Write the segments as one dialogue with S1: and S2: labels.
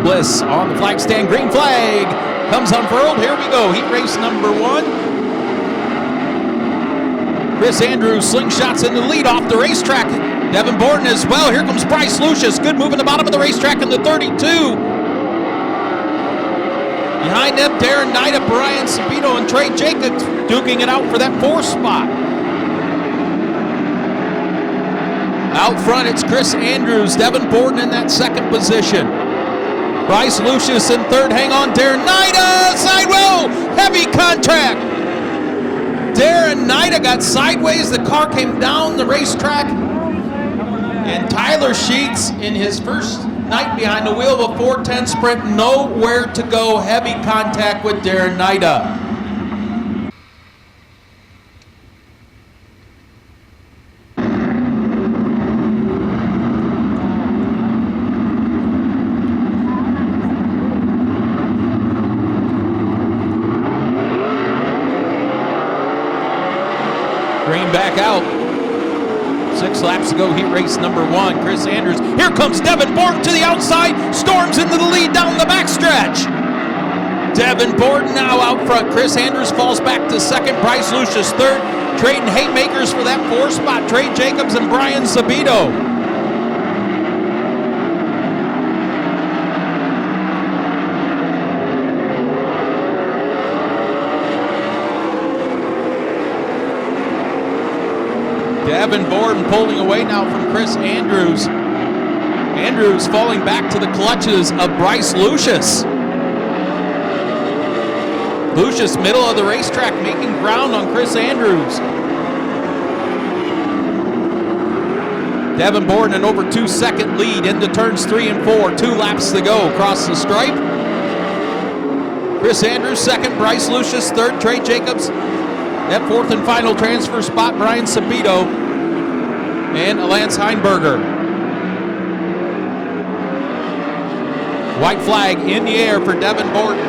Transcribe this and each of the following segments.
S1: Bliss on the flag stand. Green flag comes unfurled. Here we go. Heat race number 1. Chris Andrews slingshots in the lead off the racetrack. Devin Borden as well. Here comes Bryce Lucius. Good move in the bottom of the racetrack in the 32. Behind them, Darren Nida, Brian Sabino, and Trey Jacobs duking it out for that 4th spot. Out front, it's Chris Andrews, Devin Borden in that 2nd position. Bryce Lucius in 3rd. Hang on, Darren Nida, sidewell, heavy contact. Darren Nida got sideways. The car came down the racetrack. And Tyler Sheets, in his first night behind the wheel of a 410 sprint, nowhere to go. Heavy contact with Darren Nida. Green back out. 6 laps to go, heat race number 1. Chris Andrews. Here comes Devin Borden to the outside. Storms into the lead down the backstretch. Devin Borden now out front. Chris Andrews falls back to 2nd. Bryce Lucius 3rd. Trading haymakers for that 4th spot. Trey Jacobs and Brian Sabito. Devin Borden pulling away now from Chris Andrews. Andrews falling back to the clutches of Bryce Lucius. Lucius, middle of the racetrack, making ground on Chris Andrews. Devin Borden an over 2-second lead into turns 3 and 4. 2 laps to go across the stripe. Chris Andrews 2nd, Bryce Lucius 3rd, Trey Jacobs. That 4th and final transfer spot, Brian Sabito and Lance Heinberger. White flag in the air for Devin Borden.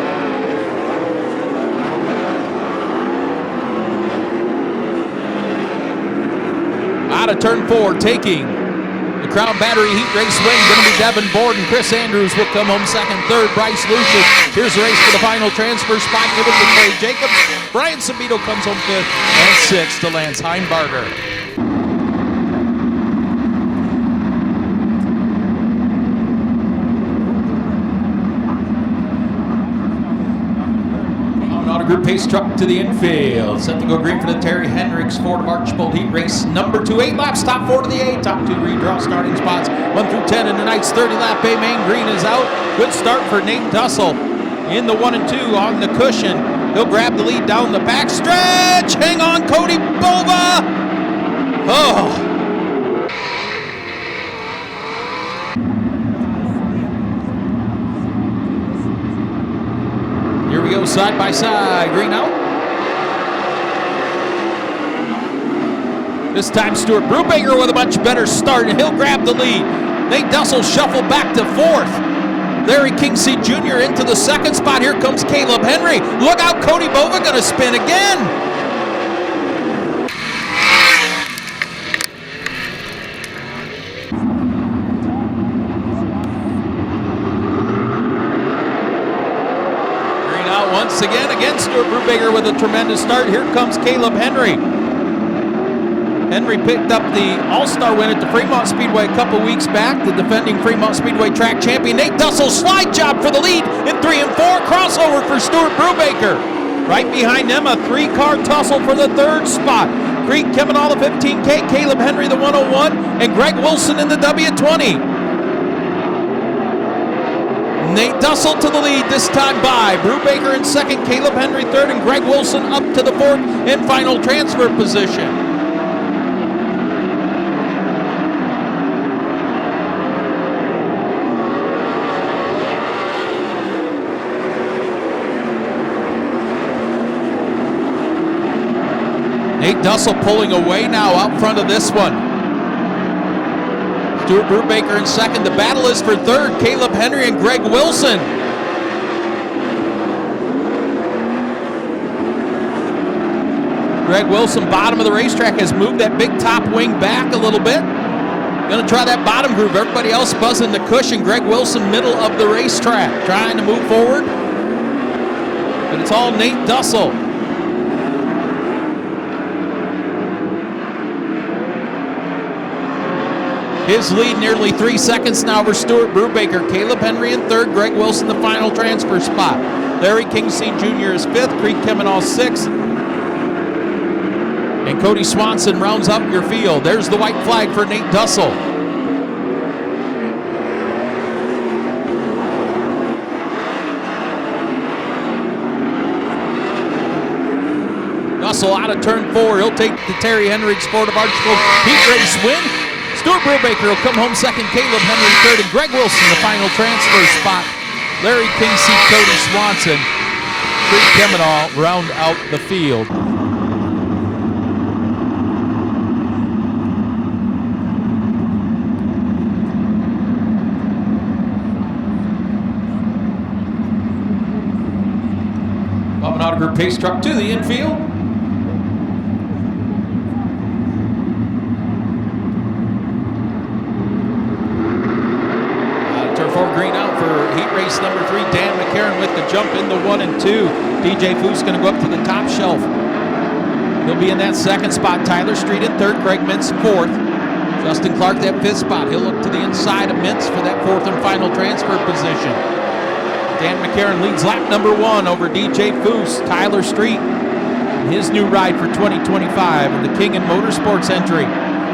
S1: Out of turn 4, taking the Crown Battery Heat Race win, going to be Devin Borden. Chris Andrews will come home 2nd, 3rd, Bryce Lucius. Here's the race for the final transfer spot given to Trey Jacobs. Brian Sabito comes home 5th, and 6th to Lance Heinberger. Group pace truck to the infield. Set to go green for the Terry Hendricks Ford of Archbold Heat Race number 2. 8 laps, top 4 to the A. Top 2 redraw starting spots 1 through 10 in tonight's 30-lap A. Main green is out. Good start for Nate Dussel in the 1 and 2 on the cushion. He'll grab the lead down the back stretch. Hang on, Cody Bova. Oh. Here we go, side by side. Green out. This time Stuart Brubaker with a much better start, and he'll grab the lead. Nate Dussel shuffle back to 4th. Larry Kingsey Jr. into the 2nd spot. Here comes Caleb Henry. Look out, Cody Bova going to spin again. Once again, Stuart Brubaker with a tremendous start. Here comes Caleb Henry. Henry picked up the All-Star win at the Fremont Speedway a couple weeks back, the defending Fremont Speedway track champion. Nate Dussel slide job for the lead in 3 and 4. Crossover for Stuart Brubaker. Right behind them, a 3-car tussle for the 3rd spot. Creek Kevin All the 15K, Caleb Henry the 101, and Greg Wilson in the W20. Nate Dussel to the lead this time by Brubaker in 2nd, Caleb Henry 3rd, and Greg Wilson up to the 4th and final transfer position. Nate Dussel pulling away now out front of this one. Stuart Brubaker in 2nd. The battle is for 3rd. Caleb Henry and Greg Wilson. Greg Wilson, bottom of the racetrack, has moved that big top wing back a little bit. Going to try that bottom groove. Everybody else buzzing the cushion. Greg Wilson, middle of the racetrack, trying to move forward. But it's all Nate Dussel. His lead nearly 3 seconds now over Stuart Brubaker. Caleb Henry in third. Greg Wilson the final transfer spot. Larry Kingseed Jr. is fifth. Creed Kemenall sixth. And Cody Swanson rounds out your field. There's the white flag for Nate Dussel. Dussel out of turn 4. He'll take the Terry Henry Sport of Archbold heat race win. Stuart Brubaker will come home second. Caleb Henry third. And Greg Wilson the final transfer spot. Larry Kingseed, Cody Swanson. Creed Kemenall round out the field. Group pace truck to the infield. Turn 4 green out for heat race number 3. Dan McCarron with the jump in the 1 and 2. DJ Foose going to go up to the top shelf. He'll be in that second spot. Tyler Street in third. Greg Mintz fourth. Justin Clark that fifth spot. He'll look to the inside of Mintz for that fourth and final transfer position. Dan McCarron leads lap number 1 over DJ Foose. Tyler Street, his new ride for 2025 and the King in Motorsports entry.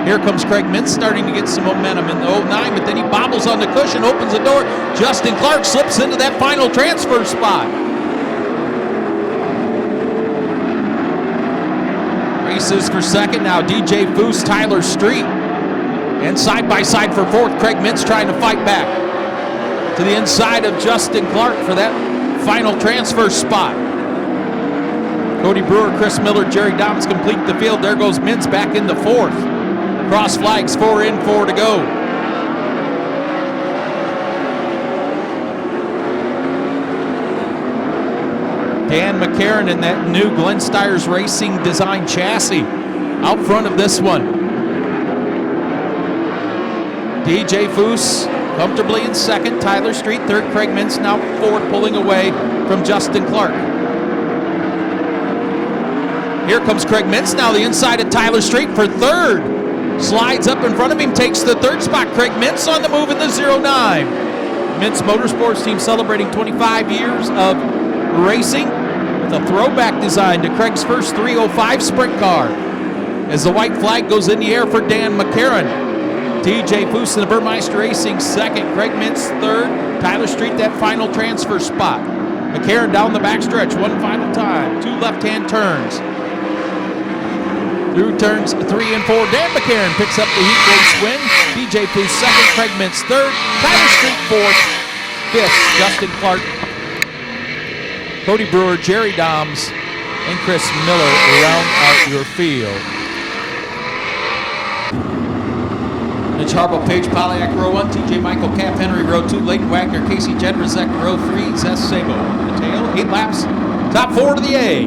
S1: Here comes Craig Mintz starting to get some momentum in the 09, but then he bobbles on the cushion, opens the door. Justin Clark slips into that final transfer spot. Races for second now. DJ Foose, Tyler Street. And side by side for fourth, Craig Mintz trying to fight back to the inside of Justin Clark for that final transfer spot. Cody Brewer, Chris Miller, Jerry Dobbs complete the field. There goes Mintz back into fourth. Cross flags, 4 in, 4 to go. Dan McCarron in that new Glenn Stires Racing design chassis out front of this one. DJ Foose comfortably in second. Tyler Street third. Craig Mintz now fourth, pulling away from Justin Clark. Here comes Craig Mintz now the inside of Tyler Street for third. Slides up in front of him, takes the third spot. Craig Mintz on the move in the 09. Mintz Motorsports team celebrating 25 years of racing with a throwback design to Craig's first 305 sprint car. As the white flag goes in the air for Dan McCarron. TJ Foose and the Burmeister Racing second. Craig Mintz third. Tyler Street that final transfer spot. McCarron down the backstretch one final time. 2 left-hand turns. Through turns 3 and 4. Dan McCarron picks up the heat race win. TJ Foose second. Craig Mintz third. Tyler Street fourth. Fifth, Justin Clark. Cody Brewer, Jerry Doms, and Chris Miller round out your field. Mitch Harbaugh, Paige Polyak, row 1. TJ Michael, Cap Henry, row 2. Leighton Wagner, Casey Jedrzak, row 3. Zeth Sabo, the tail. 8 laps. Top 4 to the A.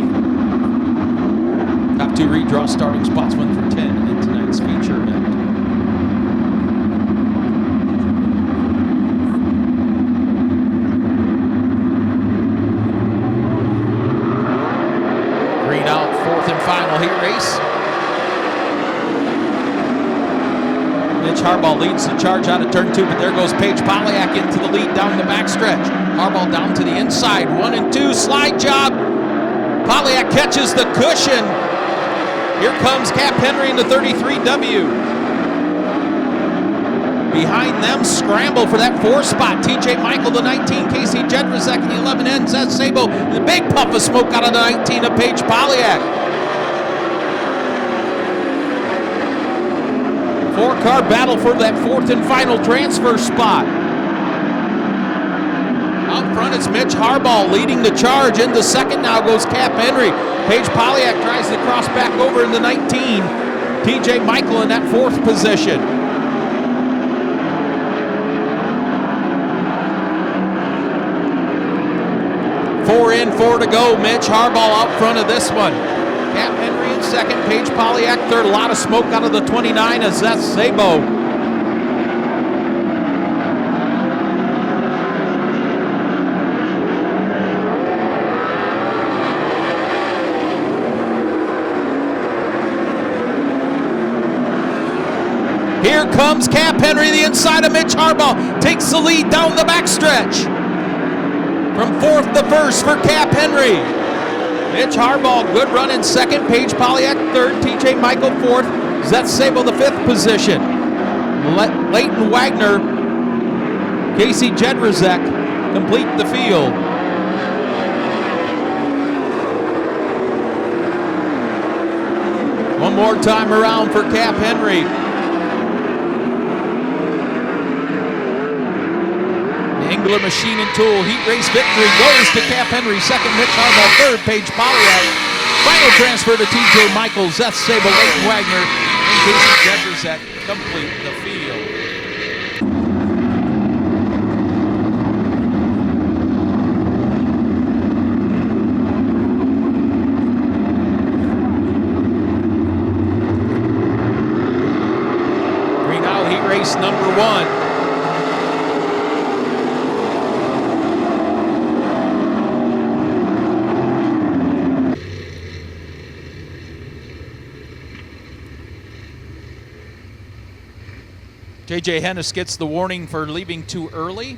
S1: Top 2 redraw starting spots 1 through 10 in tonight's feature event. Green out, fourth and final heat race. Mitch Harbaugh leads the charge out of turn 2, but there goes Paige Polyak into the lead down the backstretch. Harbaugh down to the inside, 1 and 2, slide job. Polyak catches the cushion. Here comes Cap Henry in the 33W. Behind them, scramble for that 4 spot. TJ Michael, the 19, Casey Jedrzak in the 11N, Zeth Sabo, the big puff of smoke out of the 19 of Paige Polyak. 4-car battle for that 4th and final transfer spot. Out front, it's Mitch Harbaugh leading the charge. Into second now goes Cap Henry. Paige Polyak tries to cross back over in the 19. TJ Michael in that 4th position. Four in, 4 to go. Mitch Harbaugh out front of this one. Cap Henry in second. Paige Polyak third. A lot of smoke out of the 29 of Zeth Sabo. Here comes Cap Henry, the inside of Mitch Harbaugh. Takes the lead down the backstretch. From fourth to first for Cap Henry. Mitch Harbaugh, good run in second. Paige Polyak third. TJ Michael fourth. Zeth Sable the fifth position. Leighton Wagner, Casey Jedrzejek complete the field. One more time around for Cap Henry. Engler Machine and Tool Heat Race victory goes to Cap Henry. Second, Mitch Harbaugh. Third, Paige Polyak. Final transfer to TJ Michael, Zeth Sable, Leighton Wagner, and Casey Jedrzejek complete the field. Green Isle Heat Race number 1. J.J. Hennis gets the warning for leaving too early.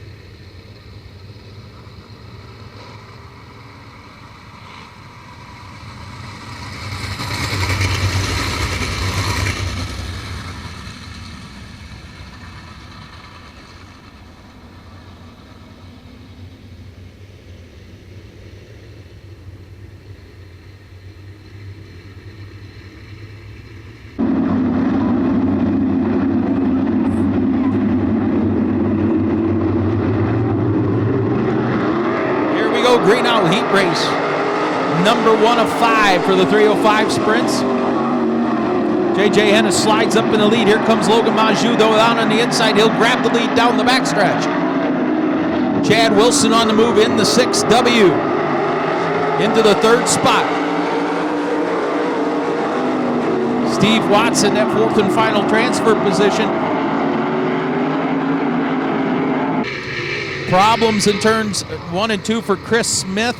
S1: Green Isle Heat Race, number 1 of 5 for the 305 sprints. J.J. Hennis slides up in the lead. Here comes Logan Monjou, though, down on the inside. He'll grab the lead down the backstretch. Chad Wilson on the move in the 6W into the 3rd spot. Steve Watson at 4th and final transfer position. Problems in turns 1 and 2 for Chris Smith.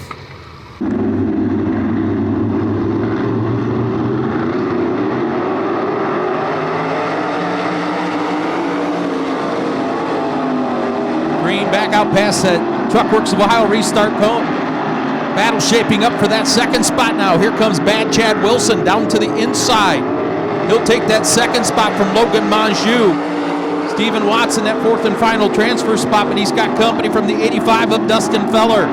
S1: Green back out past that Truckworks of Ohio restart cone. Battle shaping up for that 2nd spot now. Here comes Bad Chad Wilson down to the inside. He'll take that 2nd spot from Logan Monjou. Stephen Watson, that 4th and final transfer spot, but he's got company from the 85 of Dustin Feller.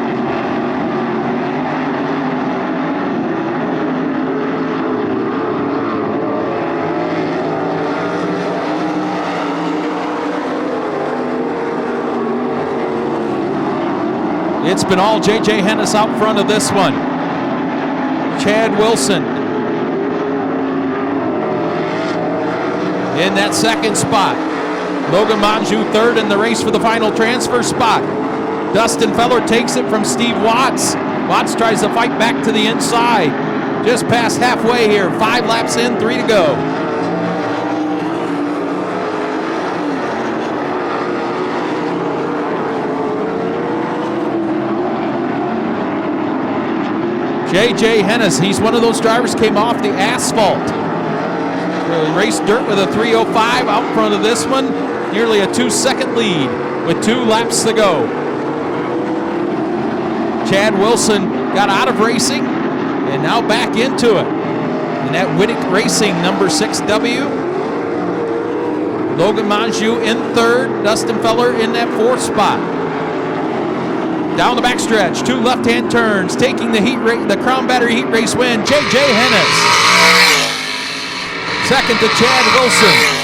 S1: It's been all J.J. Hennis out front of this one. Chad Wilson in that 2nd spot. Logan Monjou 3rd in the race for the final transfer spot. Dustin Feller takes it from Steve Watts. Watts tries to fight back to the inside. Just past halfway here. 5 laps in, 3 to go. J.J. Hennis, he's one of those drivers came off the asphalt. Raced dirt with a 3:05 out front of this one. Nearly a 2-second lead with 2 laps to go. Chad Wilson got out of racing and now back into it. And that Wittick Racing number 6W. Logan Monjou in 3rd. Dustin Feller in that 4th spot. Down the backstretch, 2 left-hand turns, taking the Crown Battery Heat Race win, J.J. Hennis. 2nd to Chad Wilson.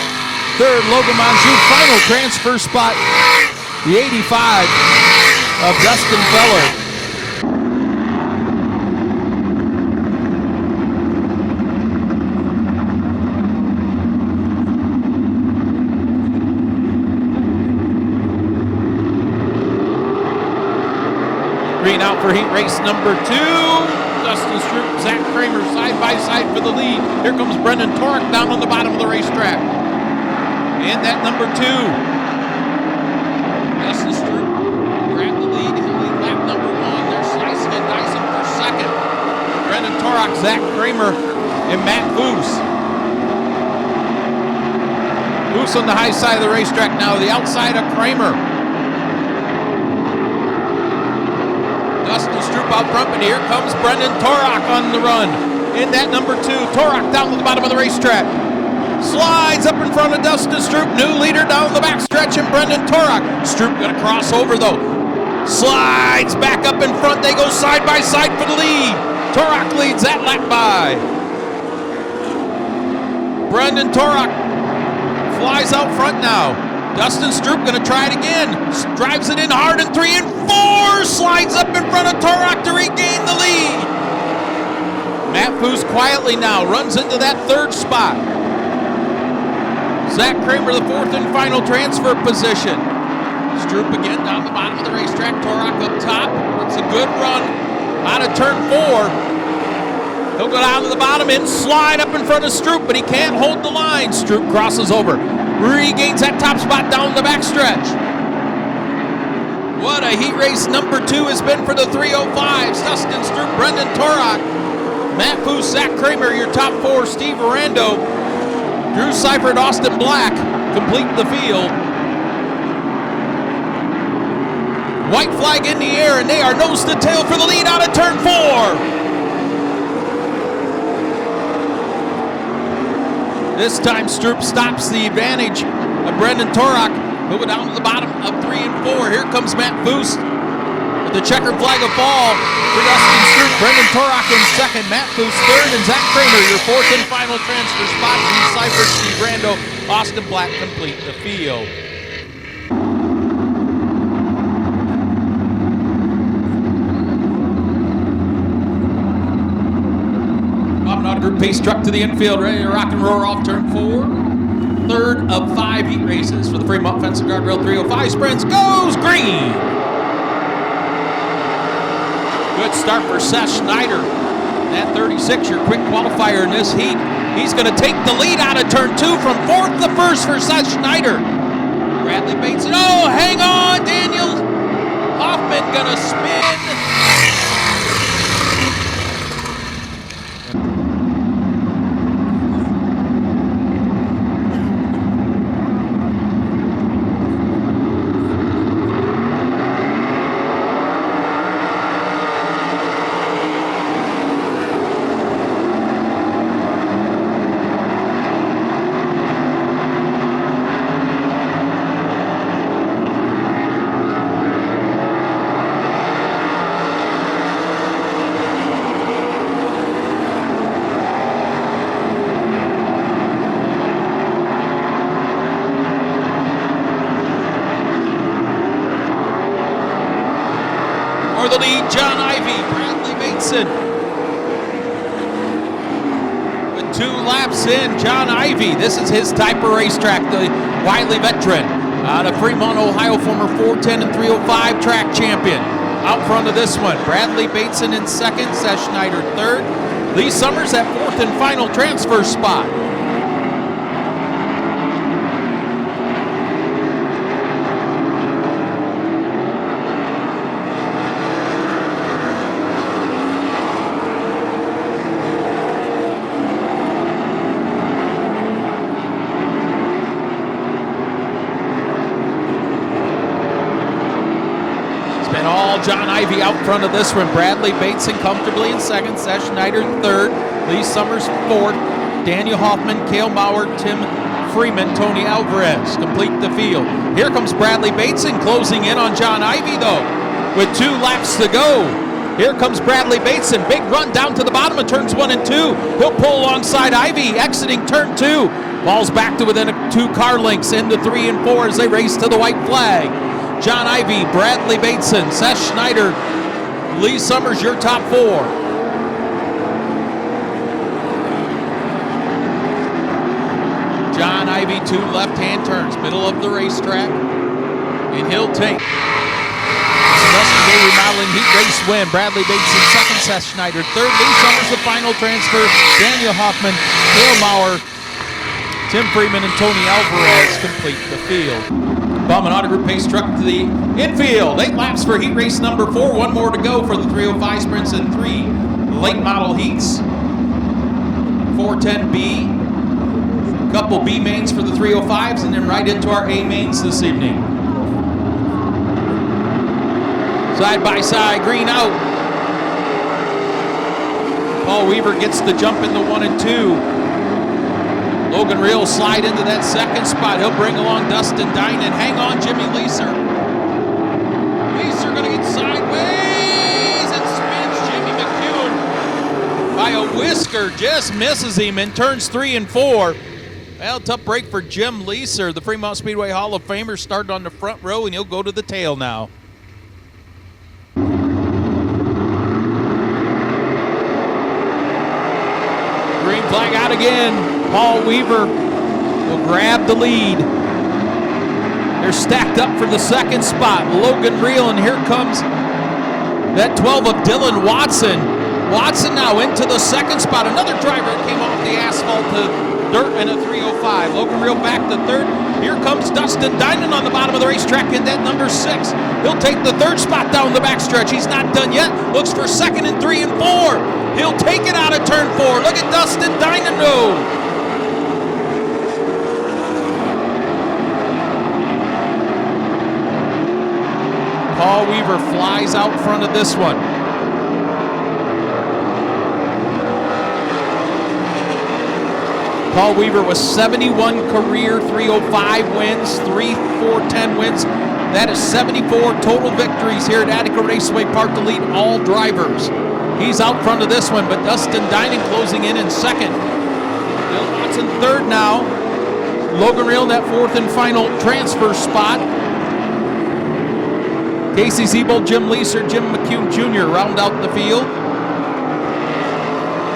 S1: 3rd, Logan Monjou. Final transfer spot, the 85 of Dustin Feller. Green out for heat race number 2. Dustin Stroop, Zach Kramer side by side for the lead. Here comes Brendan Torek down on the bottom of the racetrack. And that number 2. Dustin Stroop grabbed the lead. He'll lead lap number 1. They're slicing and dicing for 2nd. Brendan Torek, Zach Kramer, and Matt Boos. Loose on the high side of the racetrack now, the outside of Kramer. Dustin Stroop out front, and here comes Brendan Torok on the run. In that number 2, Torok down to the bottom of the racetrack. Slides up in front of Dustin Stroop. New leader down the backstretch, and Brendan Torok. Stroop going to cross over, though. Slides back up in front. They go side by side for the lead. Torok leads that lap by. Brendan Torok flies out front now. Dustin Stroop going to try it again. Drives it in hard in 3 and 4. Slides up in front of Torok to regain the lead. Matt Foose quietly now runs into that 3rd spot. Zach Kramer, the 4th and final transfer position. Stroop again down the bottom of the racetrack. Torok up top. It's a good run out of turn 4. He'll go down to the bottom and slide up in front of Stroop, but he can't hold the line. Stroop crosses over. Regains that top spot down the backstretch. What a heat race number 2 has been for the 305s. Dustin Stroop, Brendan Torok, Matt Foose, Zach Kramer, your top 4. Steve Arando, Drew Seifert, Austin Black complete the field. White flag in the air, and they are nose to tail for the lead out of turn 4. This time Stroop stops the advantage of Brendan Torok. He'll go down to the bottom of 3 and 4. Here comes Matt Foose with the checkered flag of fall for Dustin Stroop. Brendan Torok in 2nd, Matt Foose 3rd, and Zach Kramer, your 4th and final transfer spot. Drew Seifert, Steve Rando, Austin Black complete the field. Group pace truck to the infield, ready to rock and roar off turn 4. 3rd of 5 heat races for the Fremont Fence and Guardrail 305 sprints. Goes green! Good start for Seth Schneider. That 36, your quick qualifier in this heat. He's going to take the lead out of turn 2 from 4th to 1st for Seth Schneider. Bradley Bateson. Oh, hang on, Daniel Hoffman going to spin. For the lead, John Ivey, Bradley Bateson. With 2 laps in, John Ivey. This is his type of racetrack, the wily veteran. Out of Fremont, Ohio, former 410 and 305 track champion. Out front of this one, Bradley Bateson in 2nd, Seth Schneider 3rd. Lee Summers at 4th and final transfer spot. John Ivey out front of this one. Bradley Bateson comfortably in 2nd. Seth Schneider 3rd. Lee Summers 4th. Daniel Hoffman, Cale Mauer, Tim Freeman, Tony Alvarez complete the field. Here comes Bradley Bateson closing in on John Ivey though with 2 laps to go. Here comes Bradley Bateson. Big run down to the bottom of turns 1 and 2. He'll pull alongside Ivey exiting turn 2. Falls back to within 2 car lengths into 3 and 4 as they race to the white flag. John Ivey, Bradley Bateson, Seth Schneider, Lee Summers, your top 4. John Ivey, 2 left-hand turns, middle of the racetrack, and he'll take Sylvester Day Remodeling Heat Race win. Bradley Bateson 2nd, Seth Schneider 3rd, Lee Summers the final transfer, Daniel Hoffman, Cale Mauer, Tim Freeman, and Tony Alvarez complete the field. Bauman Auto Group pace truck to the infield. 8 laps for heat race number 4. 1 more to go for the 305 sprints and 3 late model heats. 410B couple B mains for the 305s, and then right into our A mains this evening. Side by side, green out. Paul Weaver gets the jump in the 1 and 2. Logan Reel slide into that second spot. He'll bring along Dustin Dinan. Hang on, Jimmy Leeser. Leeser gonna get sideways and spins Jimmy McCune by a whisker. Just misses him in turns 3 and 4. Well, tough break for Jim Leeser. The Fremont Speedway Hall of Famer started on the front row, and he'll go to the tail now. Green flag out again. Paul Weaver will grab the lead. They're stacked up for the second spot. Logan Reel, and here comes that 12 of Dylan Watson. Watson now into the second spot. Another driver came off the asphalt to dirt in a 305. Logan Reel back to third. Here comes Dustin Dinan on the bottom of the racetrack in that number 6. He'll take the third spot down the backstretch. He's not done yet. Looks for second and 3 and 4. He'll take it out of turn 4. Look at Dustin Dinan go. Paul Weaver flies out front of this one. Paul Weaver with 71 career 305 wins, 3 410 wins. That is 74 total victories here at Attica Raceway Park to lead all drivers. He's out front of this one, but Dustin Dinan closing in second. Bill Watson third now. Logan Reel in that fourth and final transfer spot. Casey Siebold, Jim Leeser, Jim McCune Jr. round out the field.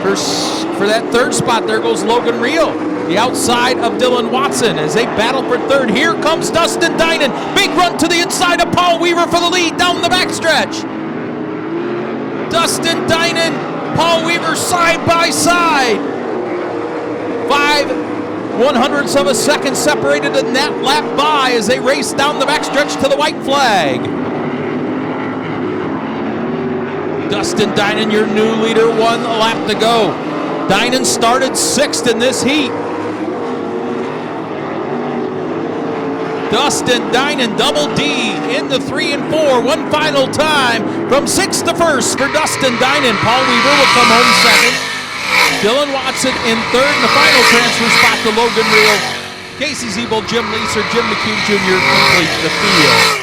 S1: For that third spot, there goes Logan Reel, the outside of Dylan Watson as they battle for third. Here comes Dustin Dinan. Big run to the inside of Paul Weaver for the lead down the backstretch. Dustin Dinan, Paul Weaver side by side. 5/100ths of a second separated in that lap by as they race down the backstretch to the white flag. Dustin Dinan, your new leader, 1 lap to go. Dinan started 6th in this heat. Dustin Dinan, double D in the 3 and 4, one final time from 6th to 1st for Dustin Dinan. Paul Weaver will come home second. Dylan Watson in third, and the final transfer spot to Logan Reel. Casey Siebold, Jim Leeser, Jim McCune Jr. complete the field.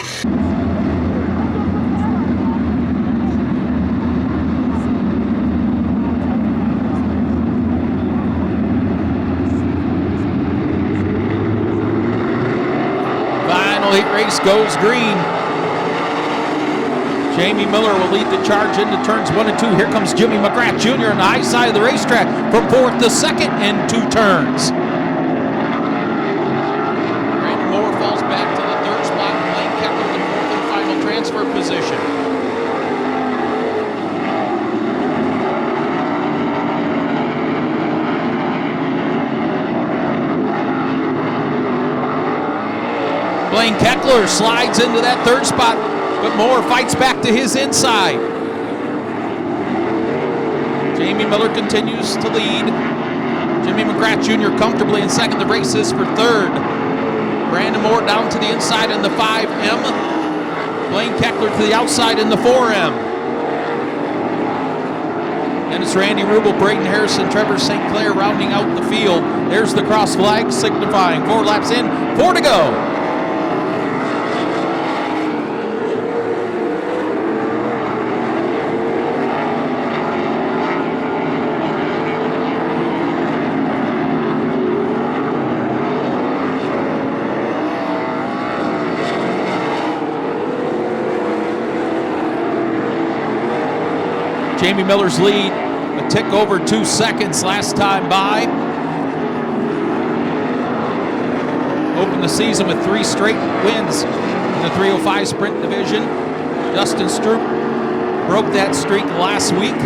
S1: Heat race goes green. Jamie Miller will lead the charge into turns 1 and 2. Here comes Jimmy McGrath Jr. on the high side of the racetrack from 4th to 2nd in 2 turns. Brandon Moore falls back to the 3rd spot. Blaine Kepler in 4th and final transfer position. Blaine Keckler slides into that 3rd spot, but Moore fights back to his inside. Jamie Miller continues to lead. Jimmy McGrath Jr. comfortably in 2nd. The race is for 3rd. Brandon Moore down to the inside in the 5M. Blaine Keckler to the outside in the 4M. And it's Randy Rubel, Braden Harrison, Trevor St. Clair rounding out the field. There's the cross flag signifying 4 laps in, 4 to go. Jamie Miller's lead, a tick over 2 seconds last time by. Opened the season with 3 straight wins in the 305 sprint division. Dustin Stroop broke that streak last week.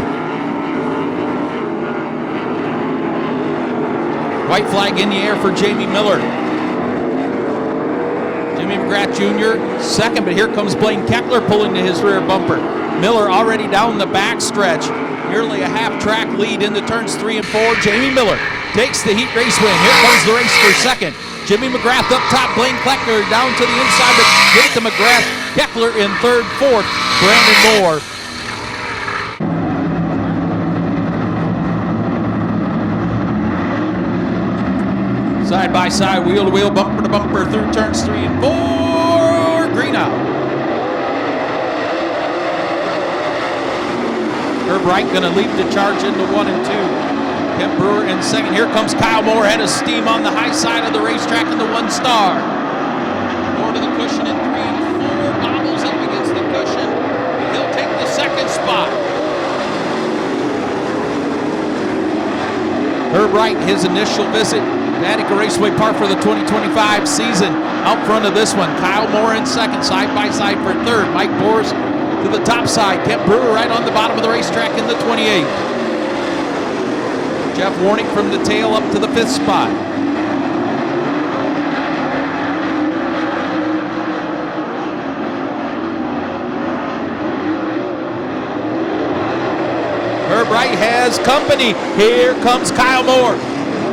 S1: White flag in the air for Jamie Miller. Jimmy McGrath Jr. 2nd, but here comes Blaine Keckler pulling to his rear bumper. Miller already down the backstretch. Nearly a half track lead into turns 3 and 4. Jamie Miller takes the heat race win. Here comes the race for second. Jimmy McGrath up top, Blaine Kleckner down to the inside, but get it to McGrath. Kepler in third, fourth, Brandon Moore. Side by side, wheel to wheel, bumper to bumper, through turns 3 and 4, green out. Herb Wright gonna lead the charge into 1 and 2. Kent Brewer in second. Here comes Kyle Moore, head of steam on the high side of the racetrack in the 1 star. Moore to the cushion in 3 and 4. Bobbles up against the cushion. He'll take the second spot. Herb Wright, his initial visit to Attica Raceway Park for the 2025 season. Out front of this one, Kyle Moore in second, side by side for third. Mike Bors to the top side. Kent Brewer right on the bottom of the racetrack in the 28. Jeff Warnick from the tail up to the 5th spot. Herb Wright has company. Here comes Kyle Moore.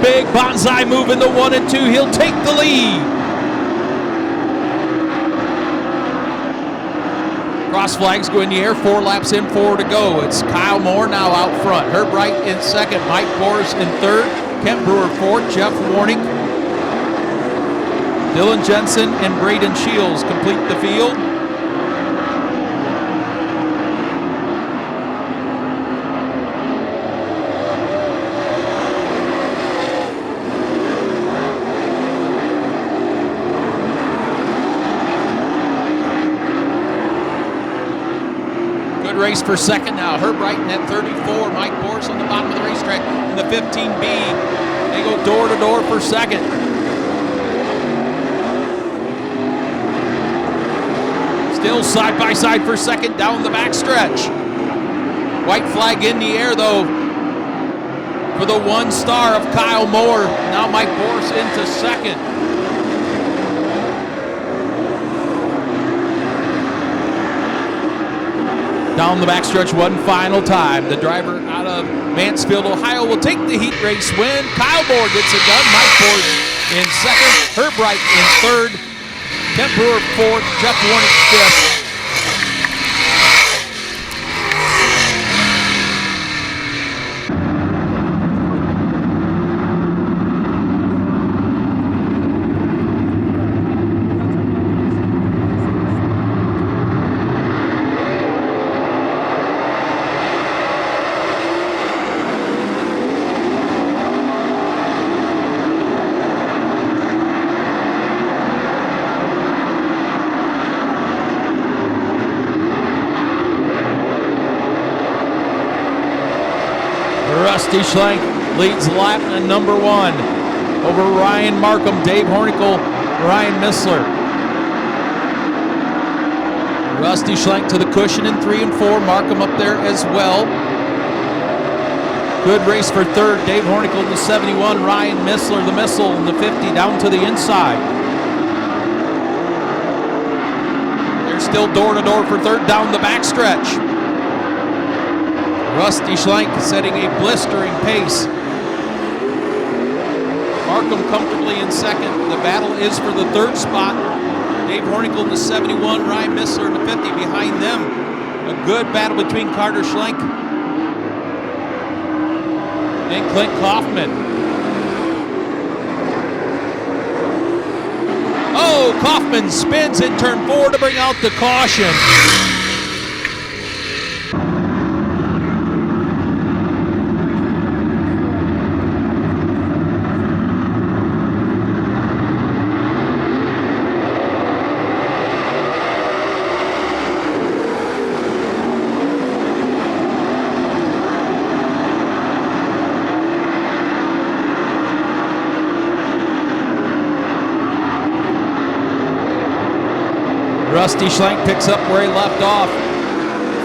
S1: Big bonsai move in the 1 and 2. He'll take the lead. Cross flags go in the air, 4 laps in, 4 to go. It's Kyle Moore now out front. Herb Wright in second, Mike Bors in third, Kent Brewer fourth, Jeff Warnick, Dylan Jensen, and Braden Shields complete the field. Race for second now. Herb Wright in that 34. Mike Bors on the bottom of the racetrack in the 15B. They go door to door for second. Still side by side for second down the backstretch. White flag in the air though for the 1 star of Kyle Moore. Now Mike Bors into second. Down the backstretch one final time. The driver out of Mansfield, Ohio will take the heat race win. Kyle Moore gets it done. Mike Bors in second. Herb Wright in third. Kent Brewer fourth. Jeff Warnick fifth. Rusty Schlenk leads lap number 1 over Ryan Markham, Dave Hornicle, Ryan Missler. Rusty Schlenk to the cushion in 3 and 4. Markham up there as well. Good race for third. Dave Hornicle in the 71. Ryan Missler, the missile in the 50 down to the inside. They're still door to door for third down the backstretch. Rusty Schlenk setting a blistering pace. Markham comfortably in second. The battle is for the 3rd spot. Dave Hornicle in the 71, Ryan Missler in the 50 behind them. A good battle between Carter Schlenk and Clint Kaufman. Oh, Kaufman spins in turn 4 to bring out the caution. Rusty Schlenk picks up where he left off.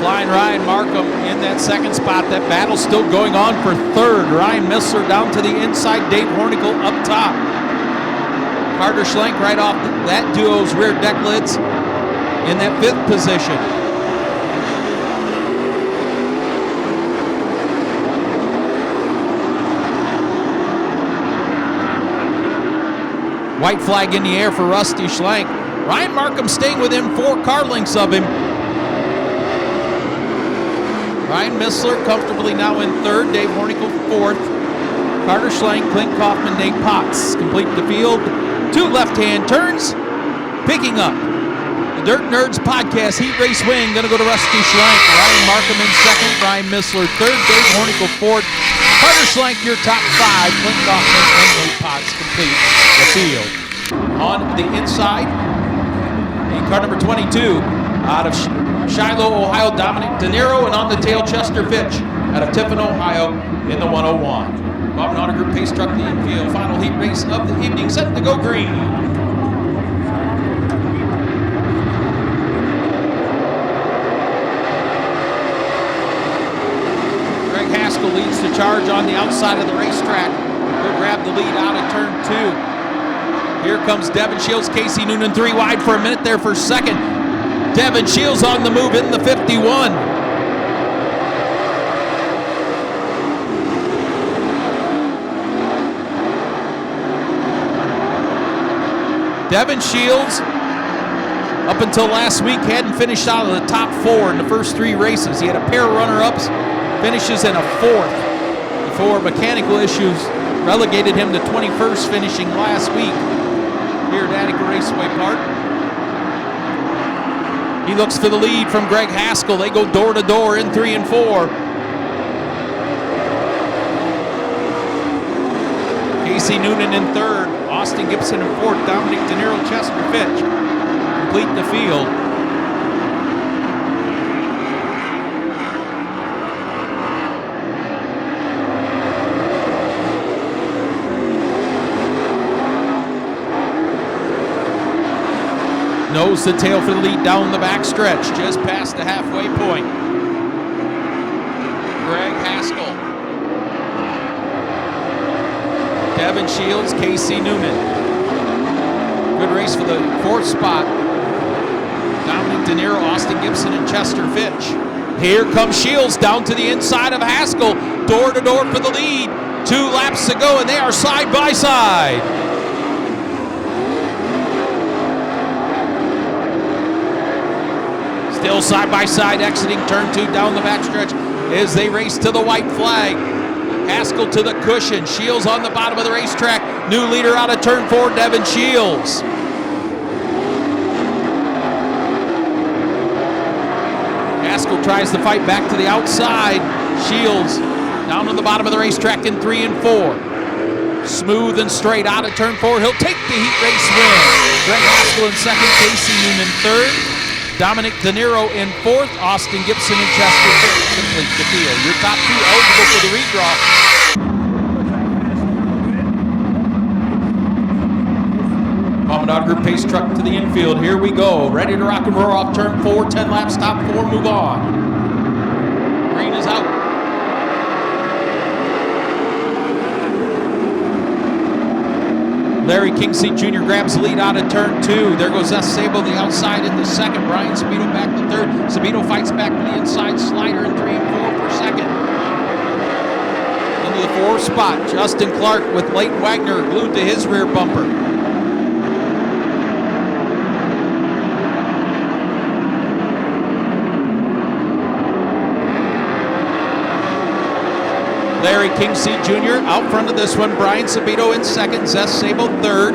S1: Flying Ryan Markham in that 2nd spot. That battle's still going on for 3rd. Ryan Missler down to the inside. Dave Hornicle up top. Carter Schlenk right off that duo's rear deck lids in that 5th position. White flag in the air for Rusty Schlenk. Ryan Markham staying within 4 car lengths of him. Ryan Missler comfortably now in 3rd. Dave Hornicle 4th. Carter Schlenk, Clint Kaufman, Nate Potts complete the field. 2 left-hand turns. Picking up the Dirt Nerds podcast heat race win. Going to go to Rusty Schlenk. Ryan Markham in 2nd. Ryan Missler 3rd. Dave Hornicle 4th. Carter Schlenk, your top 5. Clint Kaufman and Nate Potts complete the field. On the inside, in car number 22, out of Shiloh, Ohio, Dominic De Niro, and on the tail, Chester Fitch, out of Tiffin, Ohio, in the 101. Bob and Auto Group pace truck, the infield, final heat race of the evening, set to go green. Greg Haskell leads the charge on the outside of the racetrack. He'll grab the lead out of turn 2. Here comes Devin Shields, Casey Noonan 3 wide for a minute there for 2nd. Devin Shields on the move in the 51. Devin Shields, up until last week, hadn't finished out of the top 4 in the first 3 races. He had a pair of runner-ups, finishes in a 4th before mechanical issues relegated him to 21st, finishing last week here at Attica Raceway Park. He looks for the lead from Greg Haskell. They go door to door in 3 and 4. Casey Noonan in 3rd. Austin Gibson in 4th. Dominic De Niro, Chester Fitch complete the field. Nose to tail for the lead down the back stretch, just past the halfway point. Greg Haskell. Devin Shields, Casey Noonan. Good race for the 4th spot. Dominic De Niro, Austin Gibson, and Chester Fitch. Here comes Shields down to the inside of Haskell. Door to door for the lead. 2 laps to go, and they are side by side. Still side by side, exiting turn 2 down the backstretch as they race to the white flag. Haskell to the cushion. Shields on the bottom of the racetrack. New leader out of turn 4, Devin Shields. Haskell tries to fight back to the outside. Shields down on the bottom of the racetrack in 3 and 4. Smooth and straight out of turn 4. He'll take the heat race win. Greg Haskell in 2nd, Casey Noonan 3rd. Dominic De Niro in 4th, Austin Gibson and Chester Fitch complete the field. Your top 2 eligible for the redraw. Bob and Auto Group pace truck to the infield. Here we go. Ready to rock and roll off turn 4. 10 laps, top 4, move on. Green is out. Larry Kingseat Jr. grabs the lead out of turn 2. There goes S. Sable, the outside in the 2nd. Brian Sabito back to 3rd. Sabito fights back to the inside. Slider in 3 and 4 for 2nd. Into the 4th spot. Justin Clark with Leighton Wagner glued to his rear bumper. Larry Kingseat Jr. out front of this one. Brian Sabito in 2nd. Zess Sable 3rd.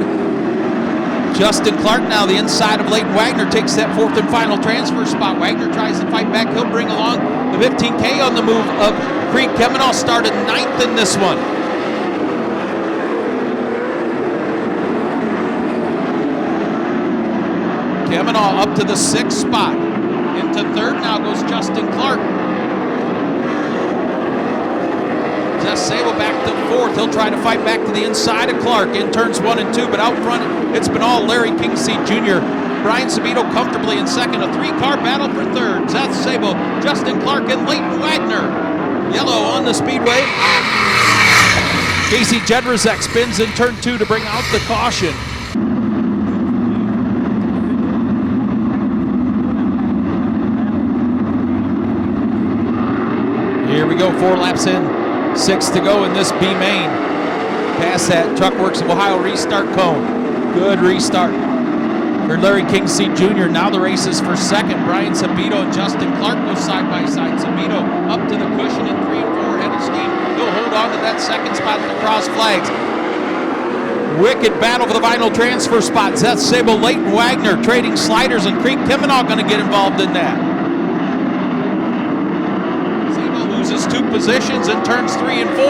S1: Justin Clark now the inside of Leighton Wagner takes that 4th and final transfer spot. Wagner tries to fight back. He'll bring along the 15K on the move of Creed Kemenall. Started 9th in this one. Kemenall up to the 6th spot. Into 3rd now goes Justin Clark. Zess Sable back to 4th. He'll try to fight back to the inside of Clark in turns 1 and 2, but out front it's been all Larry Kingseat Jr. Brian Sabito comfortably in 2nd. A 3-car battle for 3rd. Zess Sable, Justin Clark, and Leighton Wagner. Yellow on the speedway. Casey Jedrzak spins in turn 2 to bring out the caution. Here we go, 4 laps in. 6 to go in this B main. Past that Truck Works of Ohio restart cone. Good restart for Larry Kingseed Jr. Now the race is for second. Brian Sabito and Justin Clark go side by side. Sabito up to the cushion in 3 and 4 head of steam. He'll hold on to that second spot at the cross flags. Wicked battle for the vinyl transfer spot. Seth Sable, Leighton Wagner trading sliders, and Creek Kimenall going to get involved in that. Sable loses 2 positions in turns 3 and 4.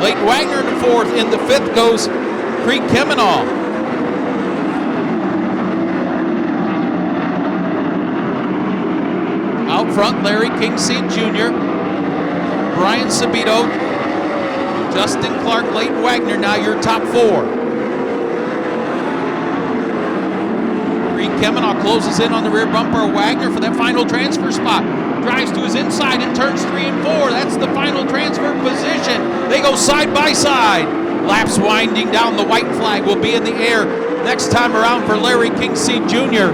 S1: Leighton Wagner in the 4th. In the 5th goes Creek Kimenall. Out front, Larry Kingseed Jr., Brian Sabito, Justin Clark, Leighton Wagner, now your top 4. Creek Kimenall closes in on the rear bumper of Wagner for that final transfer spot. Drives to his inside in turns 3 and 4. That's the final transfer position. They go side by side. Laps winding down. The white flag will be in the air next time around for Larry Kingseed Jr.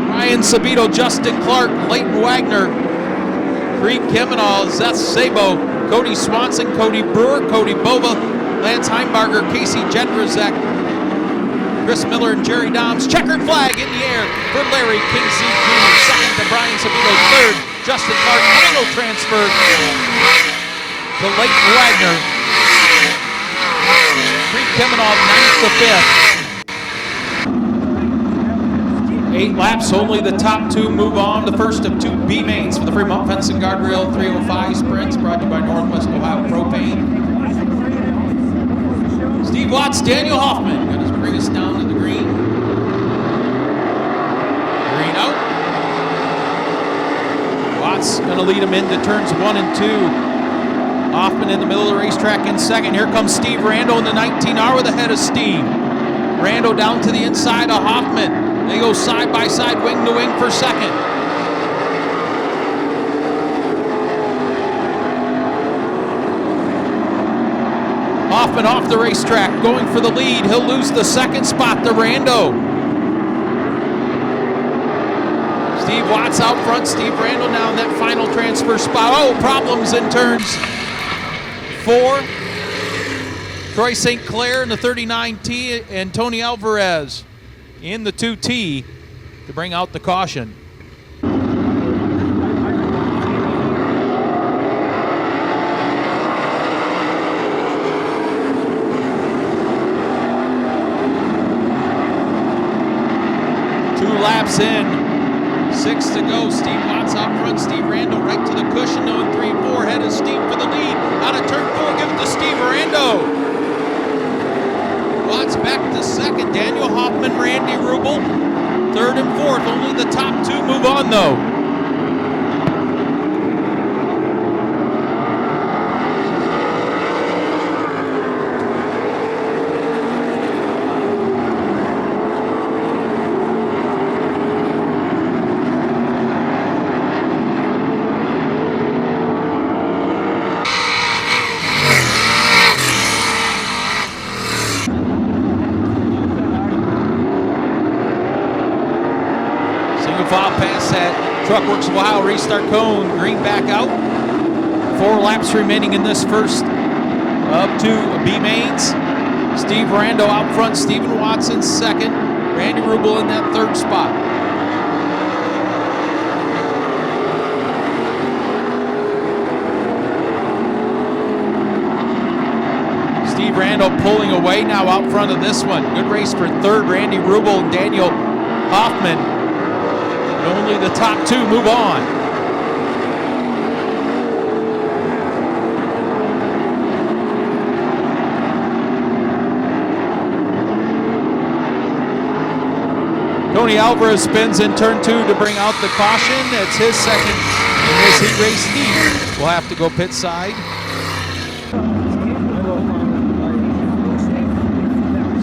S1: Brian Sabito, Justin Clark, Leighton Wagner, Creek Kimenall, Seth Sabo, Cody Swanson, Cody Brewer, Cody Bova, Lance Heimbarger, Casey Jedrzak, Chris Miller, and Jerry Doms. Checkered flag in the air for Larry Kingseed Jr. Second to Brian Sabito. Third, Justin Clark. Final transfer to Leighton Wagner. Creek Kimenall, 9th to 5th. 8 laps, only the top 2 move on. The first of 2 B mains for the Fremont Fence and Guardrail 305 sprints, brought to you by Northwest Ohio Propane. Steve Watts, Daniel Hoffman, going to bring us down to the green. Green out. Watts going to lead him into turns 1 and 2. Hoffman in the middle of the racetrack in second. Here comes Steve Rando in the 19R with a head of steam. Rando down to the inside of Hoffman. They go side by side, wing to wing for second. Hoffman off the racetrack, going for the lead. He'll lose the second spot to Rando. Steve Watts out front. Steve Rando now in that final transfer spot. Oh, problems in turns 4. Troy St. Clair in the 39T and Tony Alvarez in the 2T to bring out the caution. Two laps in, 6 to go. Steve Watts out front. Steve Rando right to the cushion, though, in 3 and 4. Head of steam for the lead. Out of turn 4, give it to Steve Rando. Watts back to second. Daniel Hoffman, Randy Rubel, 3rd and 4th. Only the top 2 move on, though. File past that Truckworks of Ohio restart cone. Green back out. 4 laps remaining in this first of 2 B mains. Steve Rando out front. Stephen Watson second. Randy Rubel in that 3rd spot. Steve Rando pulling away now out front of this one. Good race for 3rd. Randy Rubel and Daniel Hoffman. Only the top 2 move on. Tony Alvarez spins in turn 2 to bring out the caution. It's his second in this heat race heat. We'll have to go pit side.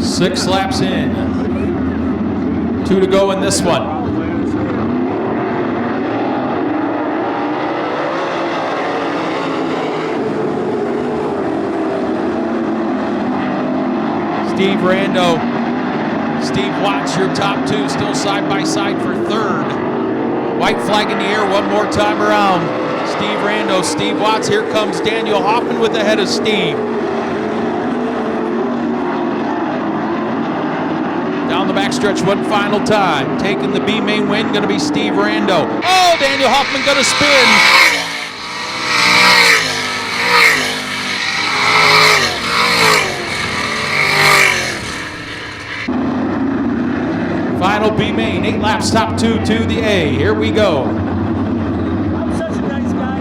S1: 6 laps in. 2 to go in this one. Steve Rando, Steve Watts, your top 2, still side by side for 3rd. White flag in the air one more time around. Steve Rando. Steve Watts. Here comes Daniel Hoffman with the head of steam. Down the backstretch one final time. Taking the B main win, going to be Steve Rando. Oh, Daniel Hoffman going to spin. Final B main, 8 laps, top 2 to the A. Here we go.
S2: I'm such a nice guy.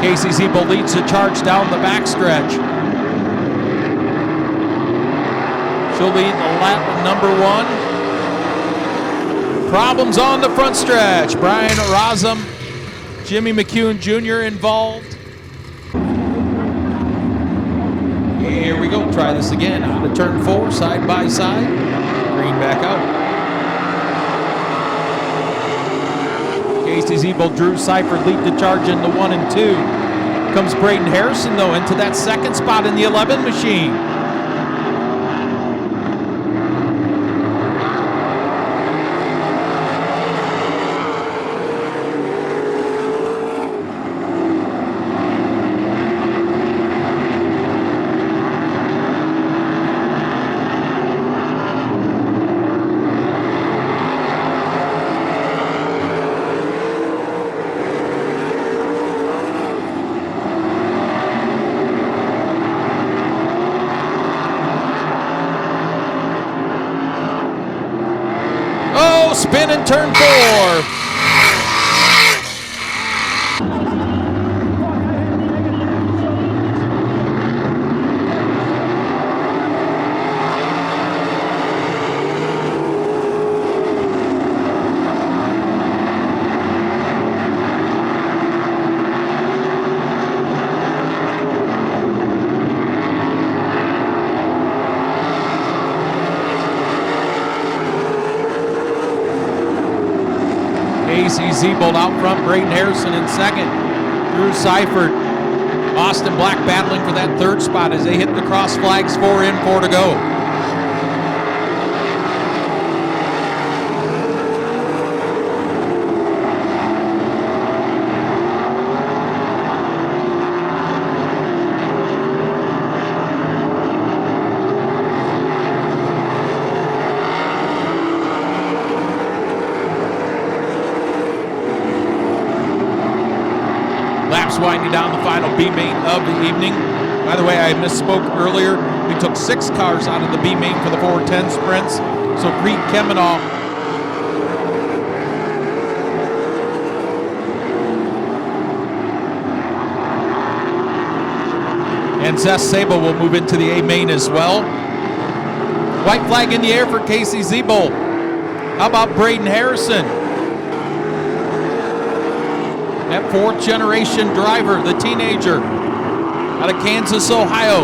S1: Casey Ziebel leads the charge down the backstretch. She'll lead the lap number 1. Problems on the front stretch. Brian Rozum, Jimmy McEwen Jr. involved. Here we go. Try this again. On to turn 4, side by side. Green back out. Casey Ziebel, Drew Seifert lead the charge into 1 and 2. Comes Braden Harrison, though, into that second spot in the 11 machine. Spin in turn 4. Casey Ziebel out front, Braden Harrison in second. Drew Seifert, Austin Black battling for that third spot as they hit the cross flags. 4 in, 4 to go. Laps winding down the final B main of the evening. By the way, I misspoke earlier. We took 6 cars out of the B main for the 410 sprints. So Creed Kemenow and Zeth Sable will move into the A main as well. White flag in the air for Casey Ziebel. How about Braden Harrison? That 4th generation driver, the teenager out of Kansas, Ohio.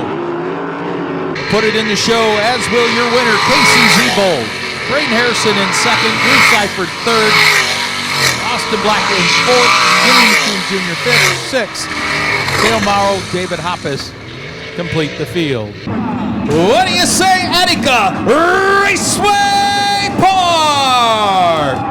S1: Put it in the show, as will your winner, Casey Ziebel. Braden Harrison in second, Drew Seifert third, Austin Black in 4th, Jimmy McEwen Jr. 5th, 6th. Dale Morrow, David Hoppus complete the field. What do you say, Attica Raceway Park?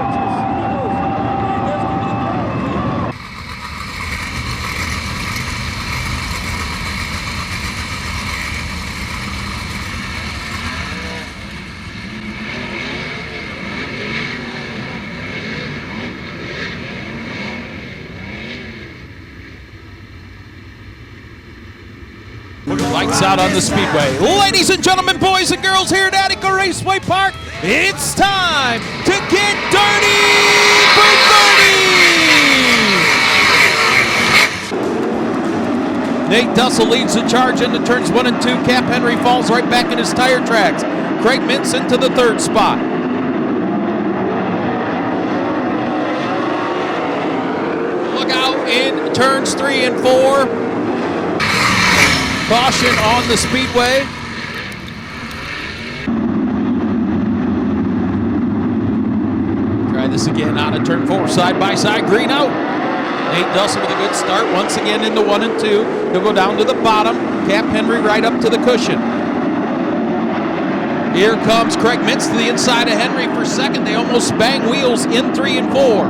S1: Lights out on the speedway. Ladies and gentlemen, boys and girls, here at Attica Raceway Park, it's time to get dirty for 30! Nate Dussel leads the charge into turns 1 and 2. Cap Henry falls right back in his tire tracks. Craig Mintz into the 3rd spot. Look out in turns 3 and 4. Caution on the speedway. Try this again out of turn 4, side by side, green out. Nate Dussel with a good start once again into 1 and 2. He'll go down to the bottom. Cap Henry right up to the cushion. Here comes Craig Mintz to the inside of Henry for second. They almost bang wheels in 3 and 4.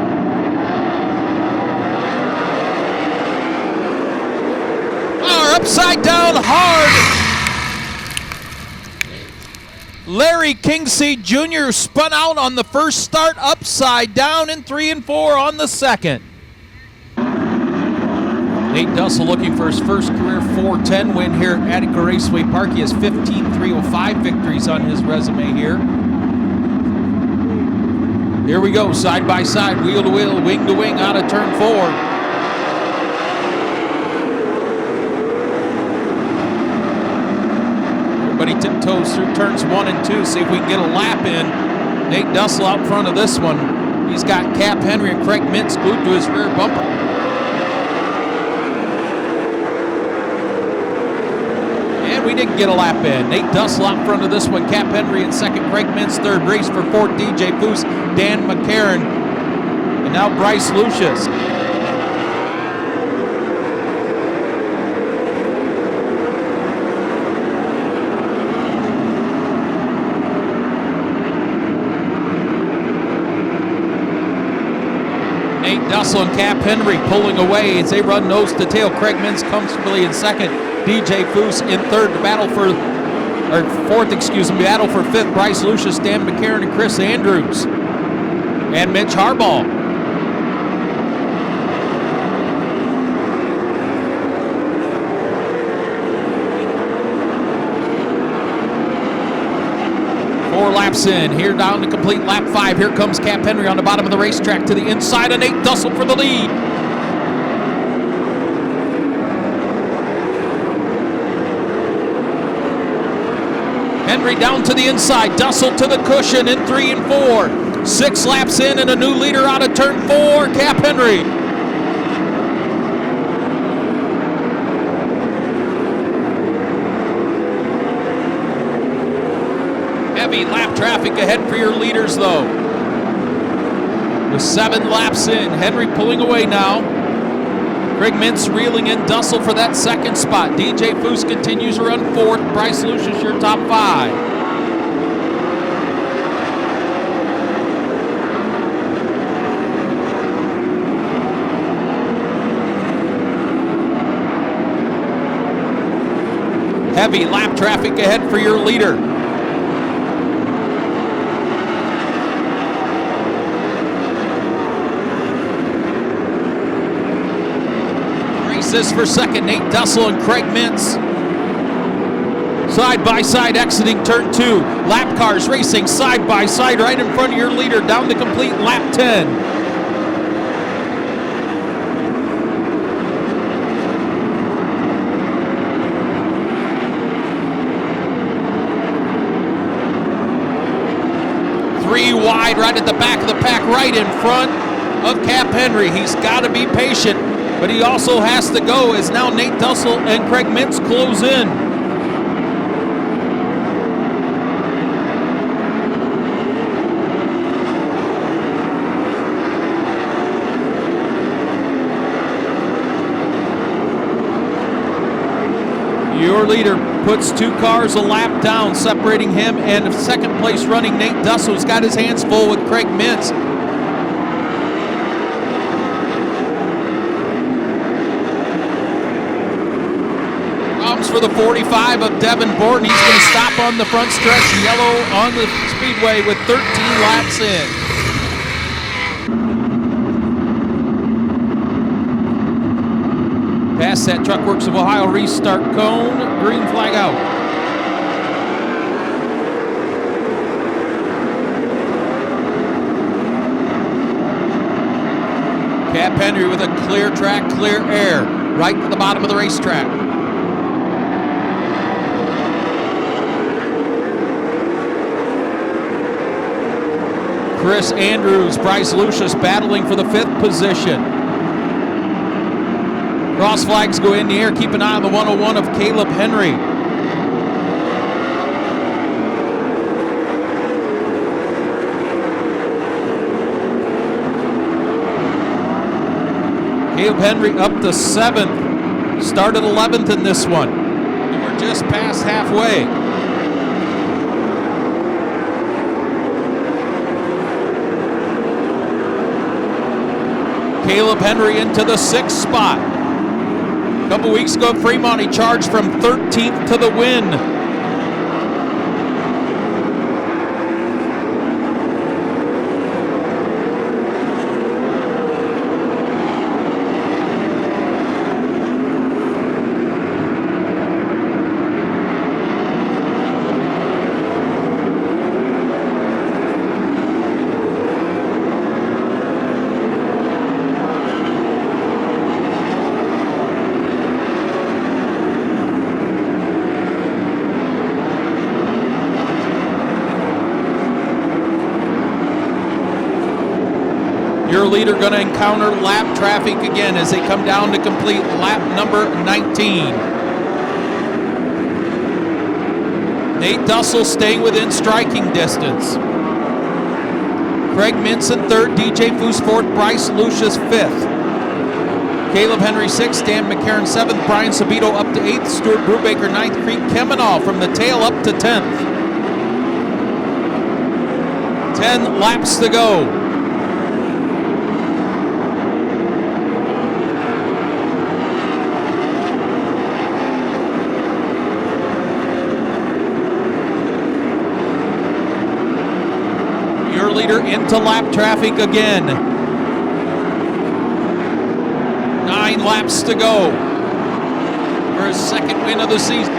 S1: Upside down hard. Larry Kingseed Jr. spun out on the first start, upside down in 3 and 4 on the second. Nate Dussel looking for his first career 410 win here at Attica Raceway Park. He has 15 305 victories on his resume here. Here we go, side by side, wheel to wheel, wing to wing out of turn 4. Everybody tiptoes through turns 1 and 2. See if we can get a lap in. Nate Dussel out front of this one. He's got Cap Henry and Craig Mintz glued to his rear bumper. And we didn't get a lap in. Nate Dussel out front of this one. Cap Henry in second. Craig Mintz third. Race for fourth. DJ Foose, Dan McCarron, and now Bryce Lucius. Nate Dussel and Cap Henry pulling away as they run nose to tail. Craig Mintz comfortably in second. DJ Foose in third. Battle for fifth. Bryce Lucius, Dan McCarron, and Chris Andrews. And Mitch Harbaugh. Four laps in, here down to complete lap 5. Here comes Cap Henry on the bottom of the racetrack to the inside of Nate Dussel for the lead. Henry down to the inside, Dussel to the cushion in 3 and 4. 6 laps in and a new leader out of turn 4, Cap Henry. Heavy lap traffic ahead for your leaders, though. With 7 laps in, Henry pulling away now. Craig Mintz reeling in Dussel for that second spot. DJ Foose continues to run 4th. Bryce Lucius, your top 5. Heavy lap traffic ahead for your leader. Races for second, Nate Dussel and Craig Mintz. Side by side exiting turn 2. Lap cars racing side by side right in front of your leader down to complete lap 10. Wide right at the back of the pack, right in front of Cap Henry. He's got to be patient, but he also has to go as now Nate Dussel and Craig Mintz close in. Your leader puts 2 cars a lap down, separating him and second place running Nate Dussel, who's got his hands full with Craig Mintz. Problems for the 45 of Devin Borden. He's going to stop on the front stretch, yellow on the speedway with 13 laps in. Past that Truck Works of Ohio restart cone, green flag out. Cap Henry with a clear track, clear air, right to the bottom of the racetrack. Chris Andrews, Bryce Lucius battling for the 5th position. Cross flags go in the air. Keep an eye on the 101 of Caleb Henry. Caleb Henry up to 7th. Started 11th in this one. And we're just past halfway. Caleb Henry into the 6th spot. A couple weeks ago at Fremont, he charged from 13th to the win. Your leader going to encounter lap traffic again as they come down to complete lap number 19. Nate Dussel staying within striking distance. Craig Minson 3rd, DJ Foose 4th, Bryce Lucius 5th. Caleb Henry 6th, Dan McCarron 7th, Brian Sabito up to 8th, Stuart Brubaker 9th, Creek Kemenall from the tail up to 10th. 10 laps to go. Leader into lap traffic again. 9 laps to go for his 2nd win of the season.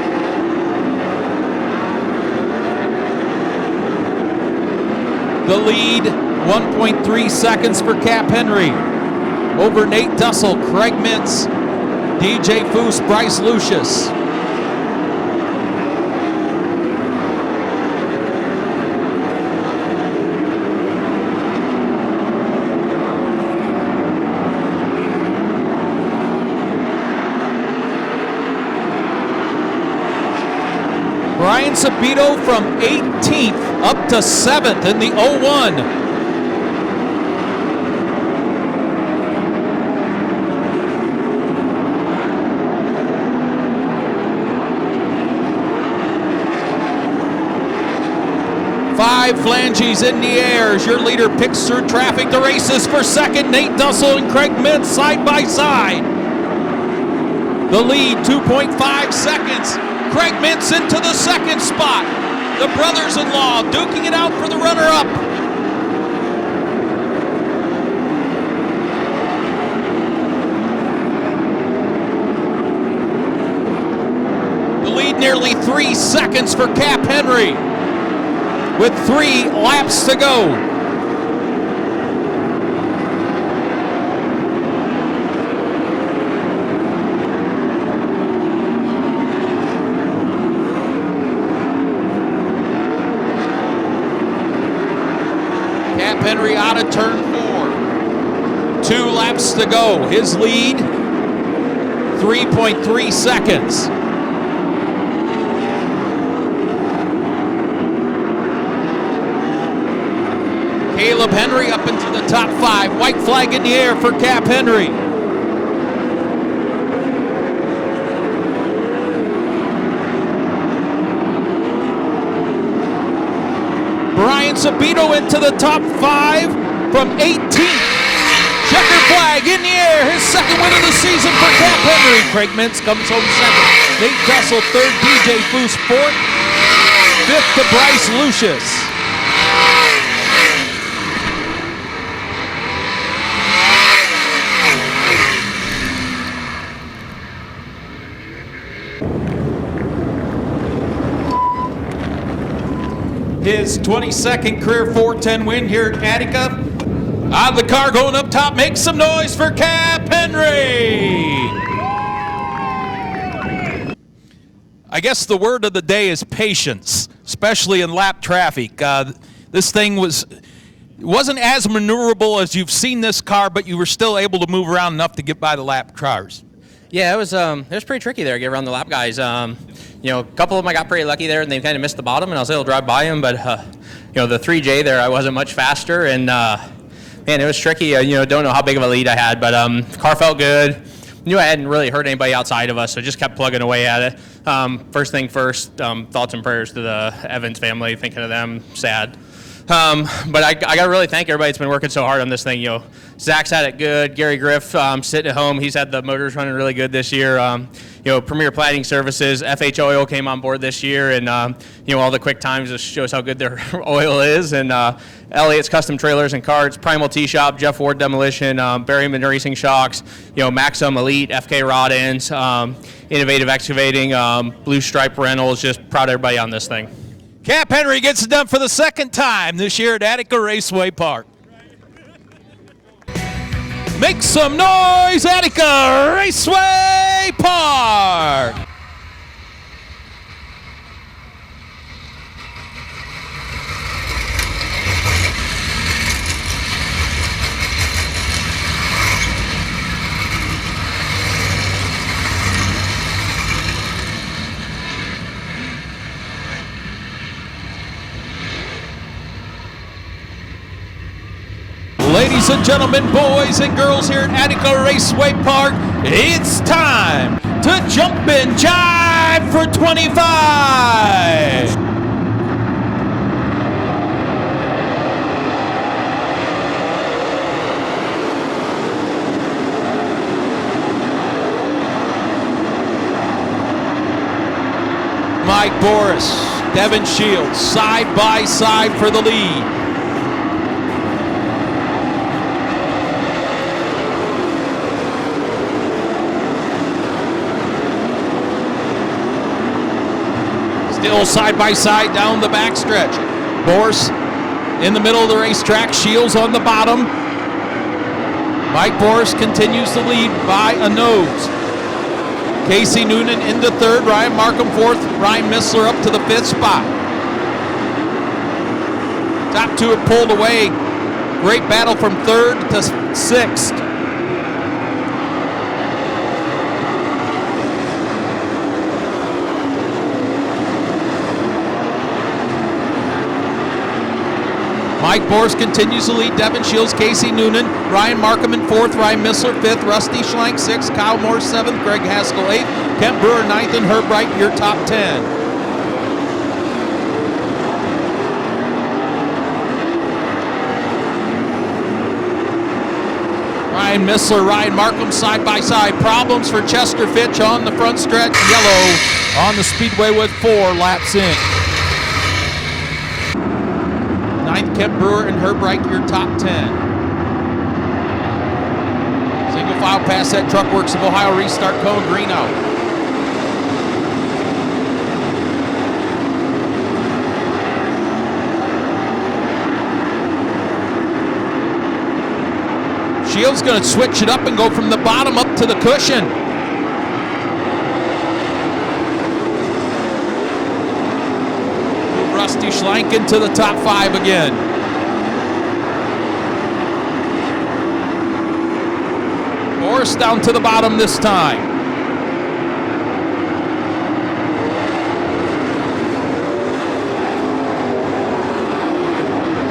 S1: The lead, 1.3 seconds for Cap Henry. Over Nate Dussel, Craig Mintz, DJ Foose, Bryce Lucius. Brian Sabito from 18th up to 7th in the 01. Five flanges in the air as your leader picks through traffic. The race is for 2nd. Nate Dussel and Craig Mintz side by side. The lead, 2.5 seconds. Craig Mintz into the 2nd spot. The brothers-in-law duking it out for the runner-up. The lead nearly 3 seconds for Cap Henry with 3 laps to go. Henry out of turn 4. 2 laps to go. His lead, 3.3 seconds. Caleb Henry up into the top 5. White flag in the air for Cap Henry. Brian Sabito into the top 5 from 18th. Checker flag in the air. His 2nd win of the season for Cap Henry. Craig Mintz comes home 2nd. Nate Dussel 3rd. DJ Foose 4th. 5th to Bryce Lucius. His 22nd career 410 win here at Attica. Out of the car going up top, make some noise for Cap Henry. I guess the word of the day is patience, especially in lap traffic. This thing wasn't as maneuverable as you've seen this car, but you were still able to move around enough to get by the lap cars.
S3: Yeah, it was pretty tricky there to get around the lap guys. A couple of them I got pretty lucky there, and they kind of missed the bottom, and I was able to drive by them. But the 3J there, I wasn't much faster, and Man, it was tricky. Don't know how big of a lead I had, but car felt good. Knew I hadn't really hurt anybody outside of us, so just kept plugging away at it. First thing first, thoughts and prayers to the Evans family, thinking of them, sad. But I got to really thank everybody that's been working so hard on this thing. Zach's had it good. Gary Griff sitting at home. He's had the motors running really good this year. Premier Plating Services, FH Oil came on board this year, and all the quick times just shows how good their oil is. And Elliott's Custom Trailers and Carts, Primal T Shop, Jeff Ward Demolition, Berryman Racing Shocks, Maxim Elite, FK Rod Ends, Innovative Excavating, Blue Stripe Rentals. Just proud of everybody on this thing.
S1: Cap Henry gets it done for the second time this year at Attica Raceway Park. Make some noise, Attica Raceway Park! Ladies and gentlemen, boys and girls here at Attica Raceway Park, it's time to jump and jive for 25. Mike Boris, Devin Shields, side by side for the lead. Still side by side down the backstretch. Boris in the middle of the racetrack, Shields on the bottom. Mike Boris continues to lead by a nose. Casey Noonan into third, Ryan Markham fourth, Ryan Missler up to the fifth spot. Top two have pulled away. Great battle from third to sixth. Mike Boris continues to lead Devin Shields, Casey Noonan, Ryan Markham in fourth, Ryan Missler fifth, Rusty Schlank sixth, Kyle Moore seventh, Greg Haskell eighth, Kent Brewer ninth, and Herb Wright your top 10. Ryan Missler, Ryan Markham side by side. Problems for Chester Fitch on the front stretch. Yellow on the speedway with 4 laps in. Ninth, Kent Brewer and Herb Wright, your top 10. Single file past that Truck Works of Ohio restart cone green out. Shields going to switch it up and go from the bottom up to the cushion. Rusty Schlank into the top 5 again. Boris down to the bottom this time.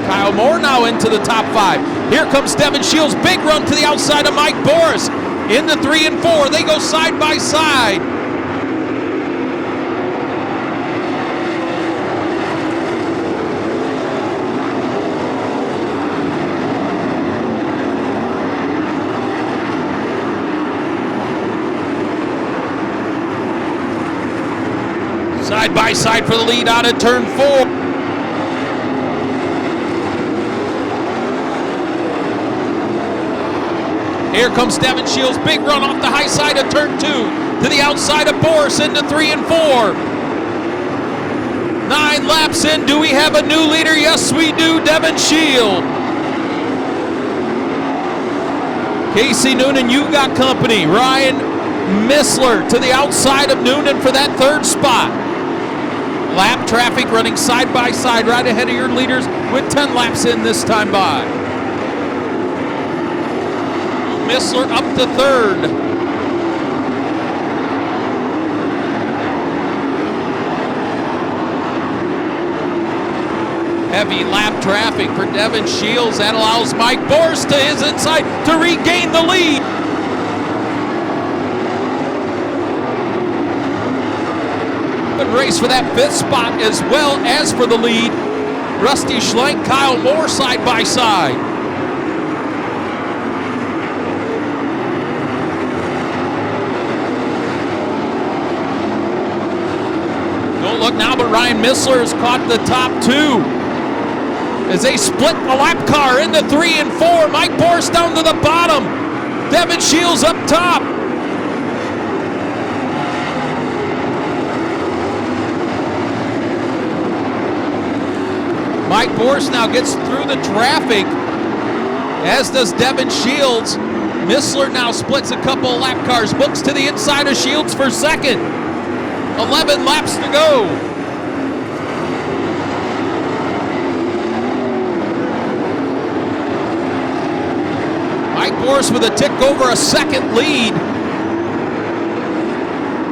S1: Kyle Moore now into the top 5. Here comes Devin Shields. Big run to the outside of Mike Boris. Into 3 and 4. They go side by side. Side by side for the lead out of turn 4. Here comes Devin Shields, big run off the high side of turn 2 to the outside of Boris into 3 and 4. 9 laps in, do we have a new leader? Yes, we do, Devin Shields. Casey Noonan, you got company. Ryan Missler to the outside of Noonan for that 3rd spot. Lap traffic running side by side right ahead of your leaders with 10 laps in this time by. Missler up to 3rd. Heavy lap traffic for Devin Shields. That allows Mike Borst to his inside to regain the lead. Good race for that 5th spot as well as for the lead. Rusty Schlenk, Kyle Moore side by side. Don't look now, but Ryan Missler has caught the top 2. As they split the lap car into 3 and 4. Mike Borst down to the bottom. Devin Shields up top. Mike Borst now gets through the traffic, as does Devin Shields. Missler now splits a couple of lap cars, books to the inside of Shields for second. 11 laps to go. Mike Borst with a tick over a second lead.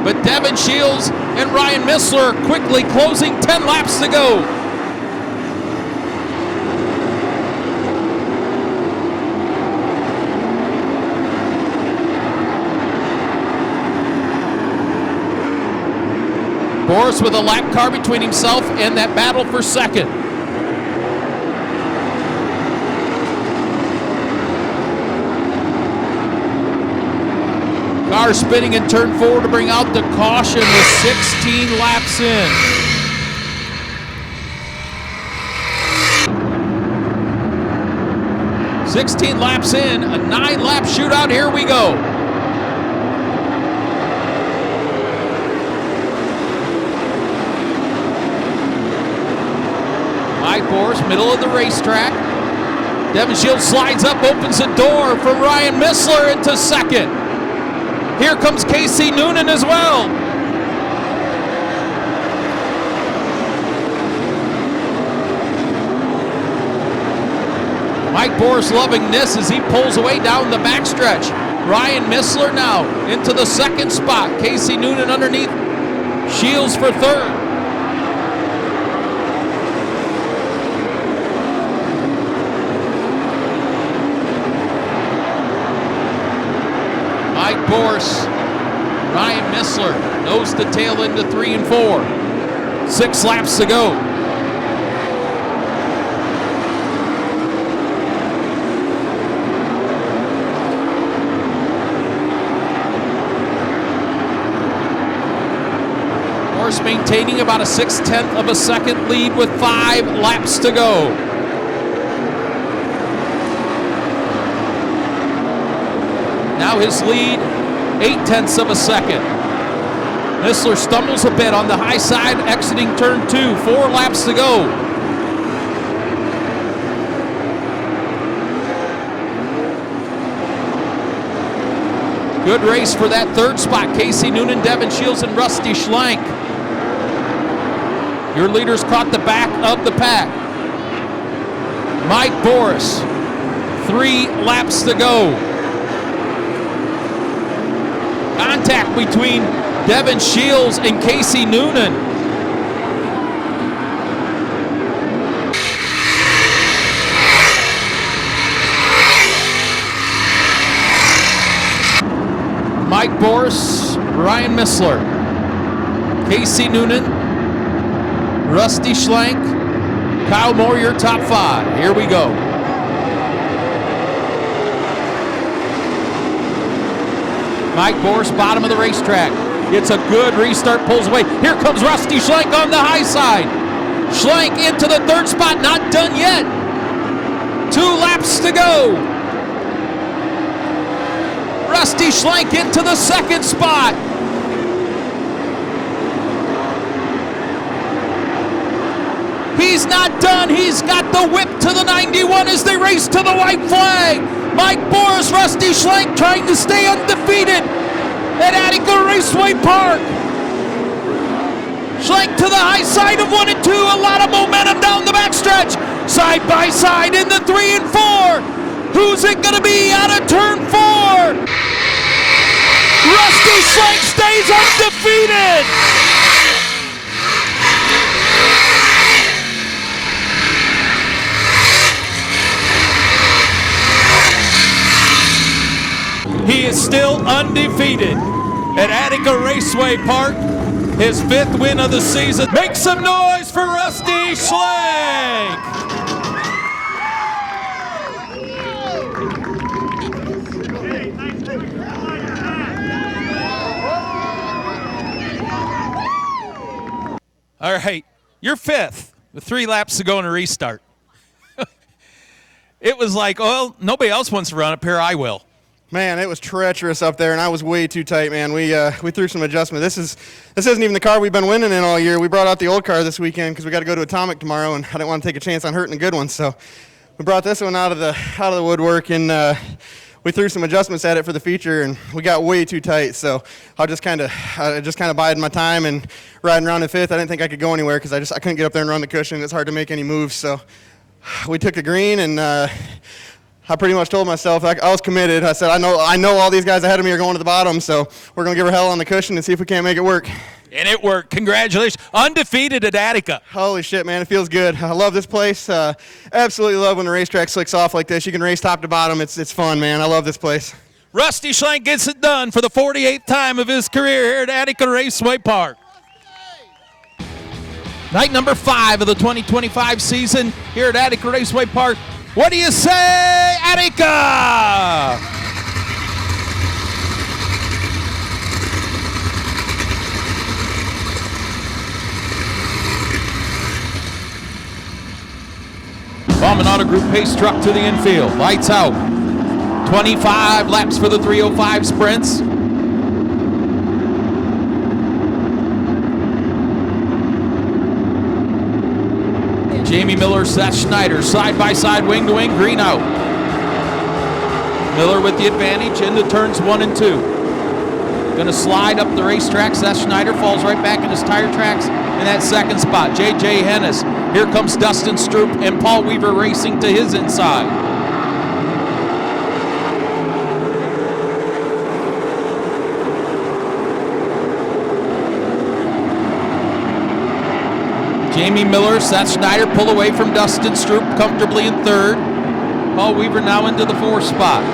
S1: But Devin Shields and Ryan Missler quickly closing 10 laps to go. Borst with a lap car between himself and that battle for second. Car spinning in turn 4 to bring out the caution with 16 laps in. "16 laps in, a 9-lap shootout, here we go." Mike Borst, middle of the racetrack. Devin Shields slides up, opens the door for Ryan Missler into second. Here comes Casey Noonan as well. Mike Borst loving this as he pulls away down the backstretch. Ryan Missler now into the second spot. Casey Noonan underneath. Shields for third. Mike Borst, Ryan Missler, nose to tail into 3 and 4. 6 laps to go. Borst maintaining about a 6/10 of a second lead with 5 laps to go. Now his lead, 8/10 of a second. Missler stumbles a bit on the high side, exiting turn 2. 4 laps to go. Good race for that third spot. Casey Noonan, Devin Shields, and Rusty Schlenk. Your leaders caught the back of the pack. Mike Borst, 3 laps to go. Contact between Devin Shields and Casey Noonan. Mike Borst, Ryan Missler, Casey Noonan, Rusty Schlenk, Kyle Moore, your top 5. Here we go. Mike Borst, bottom of the racetrack. Gets a good restart, pulls away. Here comes Rusty Schlenk on the high side. Schlenk into the third spot, not done yet. 2 laps to go. Rusty Schlenk into the second spot. He's not done. He's got the whip to the 91 as they race to the white flag. Mike Borst, Rusty Schlenk trying to stay undefeated at Attica Raceway Park. Schlenk to the high side of 1 and 2. A lot of momentum down the backstretch. Side by side in the 3 and 4. Who's it going to be out of turn 4? Rusty Schlenk stays undefeated. He's still undefeated at Attica Raceway Park. His 5th win of the season. Make some noise for Rusty Schlenk! All right, you're 5th with 3 laps to go in a restart. It was like, oh, nobody else wants to run up here, I will.
S4: Man, it was treacherous up there, and I was way too tight, man. We threw some adjustment. This isn't even the car we've been winning in all year. We brought out the old car this weekend because we got to go to Atomic tomorrow, and I didn't want to take a chance on hurting a good one. So we brought this one out of the woodwork, and we threw some adjustments at it for the feature, and we got way too tight. So I just kind of bided my time and riding around in 5th. I didn't think I could go anywhere because I couldn't get up there and run the cushion. It's hard to make any moves. So we took the green, and I pretty much told myself I was committed. I said, I know all these guys ahead of me are going to the bottom, so we're going to give her hell on the cushion and see if we can't make it work.
S1: And it worked. Congratulations. Undefeated at Attica.
S4: Holy shit, man. It feels good. I love this place. Absolutely love when the racetrack slicks off like this. You can race top to bottom. It's fun, man. I love this place.
S1: Rusty Schlenk gets it done for the 48th time of his career here at Attica Raceway Park. Night number 5 of the 2025 season here at Attica Raceway Park. What do you say, Attica? Bauman Auto Group pace truck to the infield. Lights out. 25 laps for the 305 sprints. Jamie Miller, Seth Schneider, side-by-side, wing-to-wing, green out. Miller with the advantage into turns 1 and 2. Going to slide up the racetrack. Seth Schneider falls right back in his tire tracks in that 2nd spot. J.J. Hennis. Here comes Dustin Stroop and Paul Weaver racing to his inside. Jamie Miller, Seth Schneider pull away from Dustin Stroop comfortably in 3rd. Paul Weaver now into the 4th spot.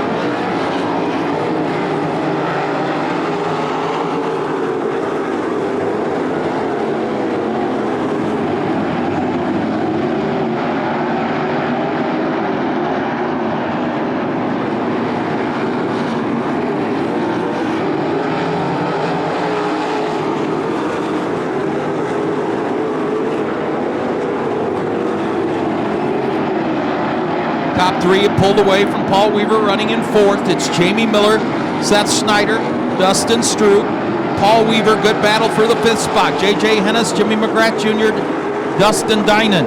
S1: Top 3 have pulled away from Paul Weaver, running in 4th. It's Jamie Miller, Seth Schneider, Dustin Stroop, Paul Weaver. Good battle for the 5th spot. J.J. Hennis, Jimmy McGrath Jr., Dustin Dinan.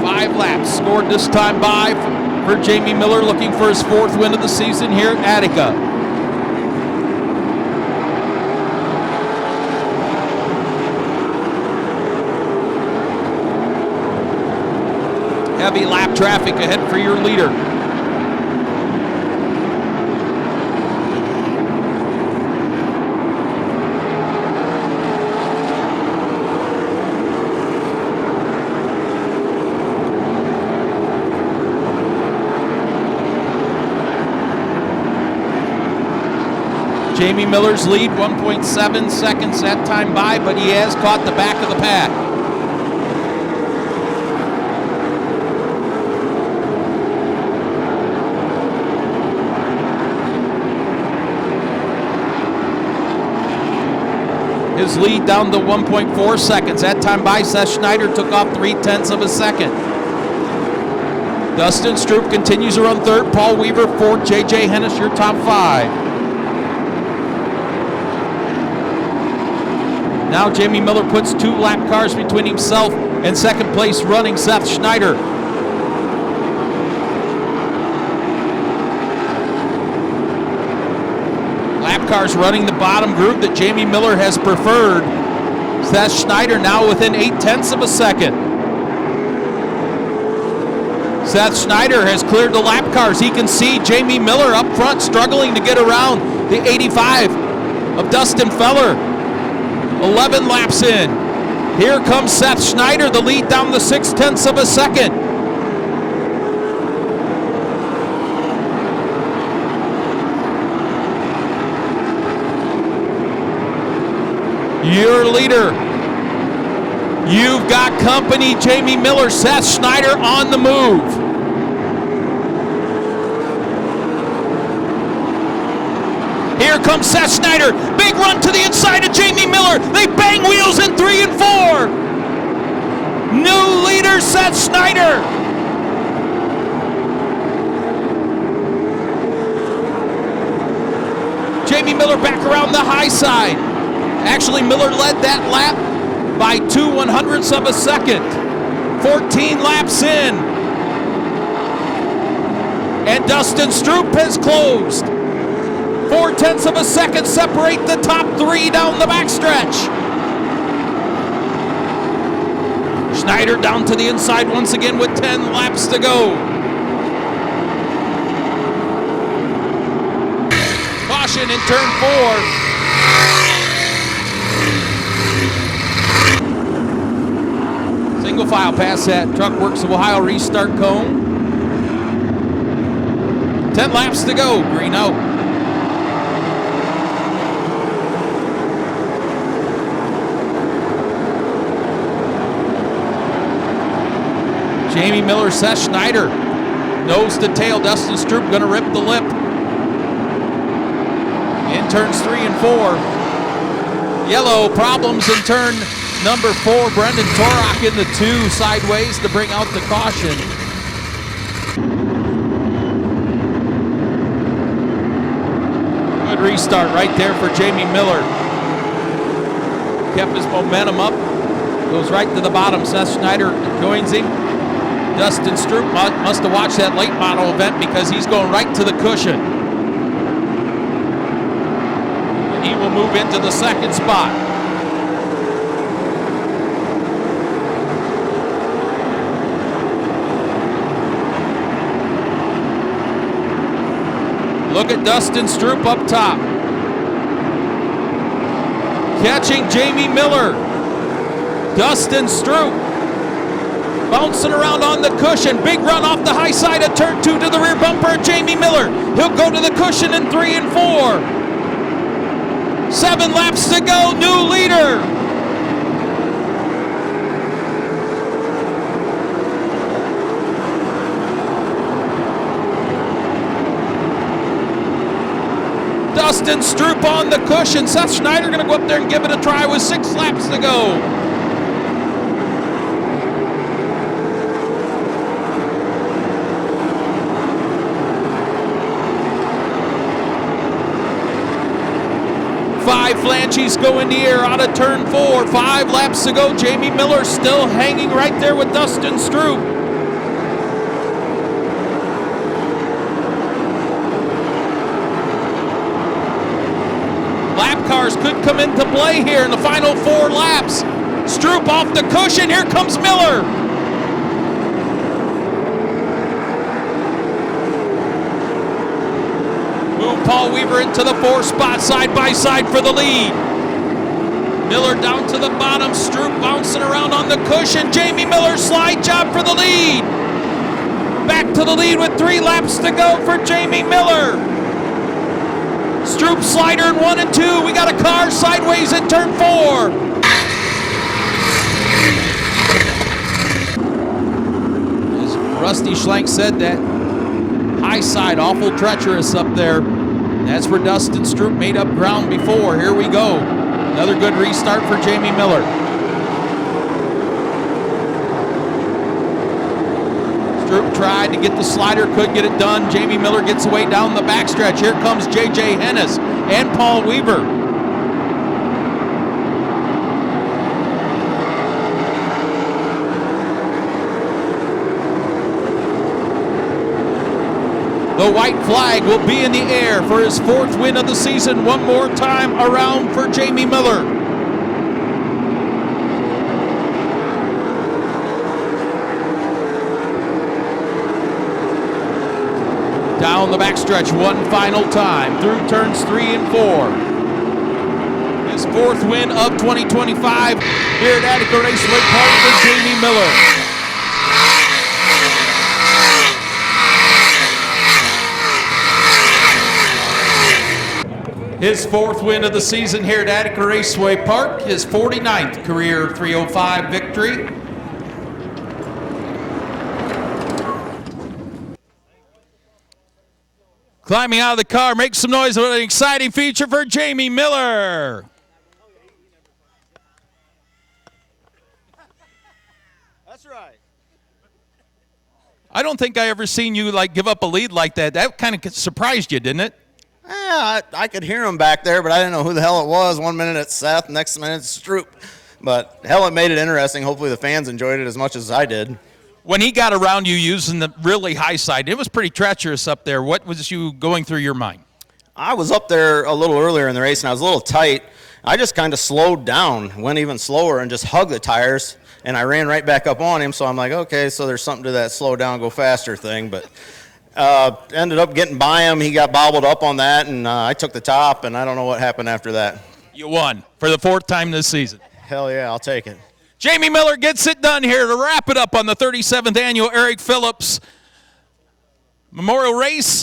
S1: 5 laps scored this time by for Jamie Miller, looking for his 4th win of the season here at Attica. Heavy lap traffic ahead for your leader. Jamie Miller's lead, 1.7 seconds that time by, but he has caught the back of the pack. His lead down to 1.4 seconds. That time by, Seth Schneider took off 0.3 of a second. Dustin Stroop continues to run 3rd. Paul Weaver 4th. J.J. Hennis, your top 5. Now Jamie Miller puts 2 lap cars between himself and 2nd place running Seth Schneider. Cars running the bottom group that Jamie Miller has preferred. Seth Schneider now within 0.8 of a second. Seth Schneider has cleared the lap cars. He can see Jamie Miller up front struggling to get around the 85 of Dustin Feller. 11 laps in. Here comes Seth Schneider, the lead down to 0.6 of a second. Your leader. You've got company. Jamie Miller, Seth Schneider on the move. Here comes Seth Schneider. Big run to the inside of Jamie Miller. They bang wheels in 3 and 4. New leader, Seth Schneider. Jamie Miller back around the high side. Actually, Miller led that lap by 2/100ths of a second. 14 laps in. And Dustin Stroop has closed. 4/10ths of a second separate the top 3 down the backstretch. Schneider down to the inside once again with 10 laps to go. Caution in turn 4. Single file past that Truck Works of Ohio restart cone. 10 laps to go, green out. Jamie Miller, Seth Schneider, nose to tail. Dustin Stroop gonna rip the lip. In turns 3 and 4. Yellow problems in turn number 4. Brendan Torok in the 2 sideways to bring out the caution. Good restart right there for Jamie Miller. Kept his momentum up. Goes right to the bottom. Seth Schneider joins him. Dustin Stroop must have watched that late model event because he's going right to the cushion. And he will move into the second spot. Look at Dustin Stroop up top. Catching Jamie Miller. Dustin Stroop. Bouncing around on the cushion. Big run off the high side of turn 2 to the rear bumper of Jamie Miller. He'll go to the cushion in 3 and 4. 7 laps to go. New leader. Dustin Stroop on the cushion. Seth Schneider going to go up there and give it a try with 6 laps to go. Five flanges go in the air out of turn 4. 5 laps to go. Jamie Miller still hanging right there with Dustin Stroop. Lap cars could come into play here in the final 4 laps. Stroop off the cushion. Here comes Miller. Paul Weaver into the 4th spot, side by side for the lead. Miller down to the bottom. Stroop bouncing around on the cushion. Jamie Miller slide job for the lead. Back to the lead with 3 laps to go for Jamie Miller. Stroop slider in 1 and 2. We got a car sideways in turn 4. As Rusty Schlenk said, that high side awful treacherous up there. That's where Dustin Stroop made up ground before. Here we go. Another good restart for Jamie Miller. Stroop tried to get the slider, couldn't get it done. Jamie Miller gets away down the backstretch. Here comes J.J. Hennis and Paul Weaver. The white flag will be in the air for his 4th win of the season. One more time around for Jamie Miller. Down the backstretch one final time through turns 3 and 4. His 4th win of 2025 here at Attica Raceway Park for Jamie Miller. His 4th win of the season here at Attica Raceway Park, his 49th career 305 victory. Climbing out of the car, make some noise with an exciting feature for Jamie Miller.
S5: That's right.
S1: I don't think I ever seen you like give up a lead like that. That kind of surprised you, didn't it?
S5: Yeah, I could hear him back there, but I didn't know who the hell it was. 1 minute it's Seth, next minute it's Stroop. But hell, it made it interesting. Hopefully the fans enjoyed it as much as I did.
S1: When he got around you using the really high side, it was pretty treacherous up there. What was you going through your mind?
S5: I was up there a little earlier in the race, and I was a little tight. I just kind of slowed down, went even slower, and just hugged the tires, and I ran right back up on him. So I'm like, okay, so there's something to that slow down, go faster thing. But ended up getting by him. He got bobbled up on that, and I took the top, and I don't know what happened after that.
S1: You won for the 4th time this season.
S5: Hell yeah, I'll take it.
S1: Jamie Miller gets it done here to wrap it up on the 37th annual Eric Phillips Memorial Race.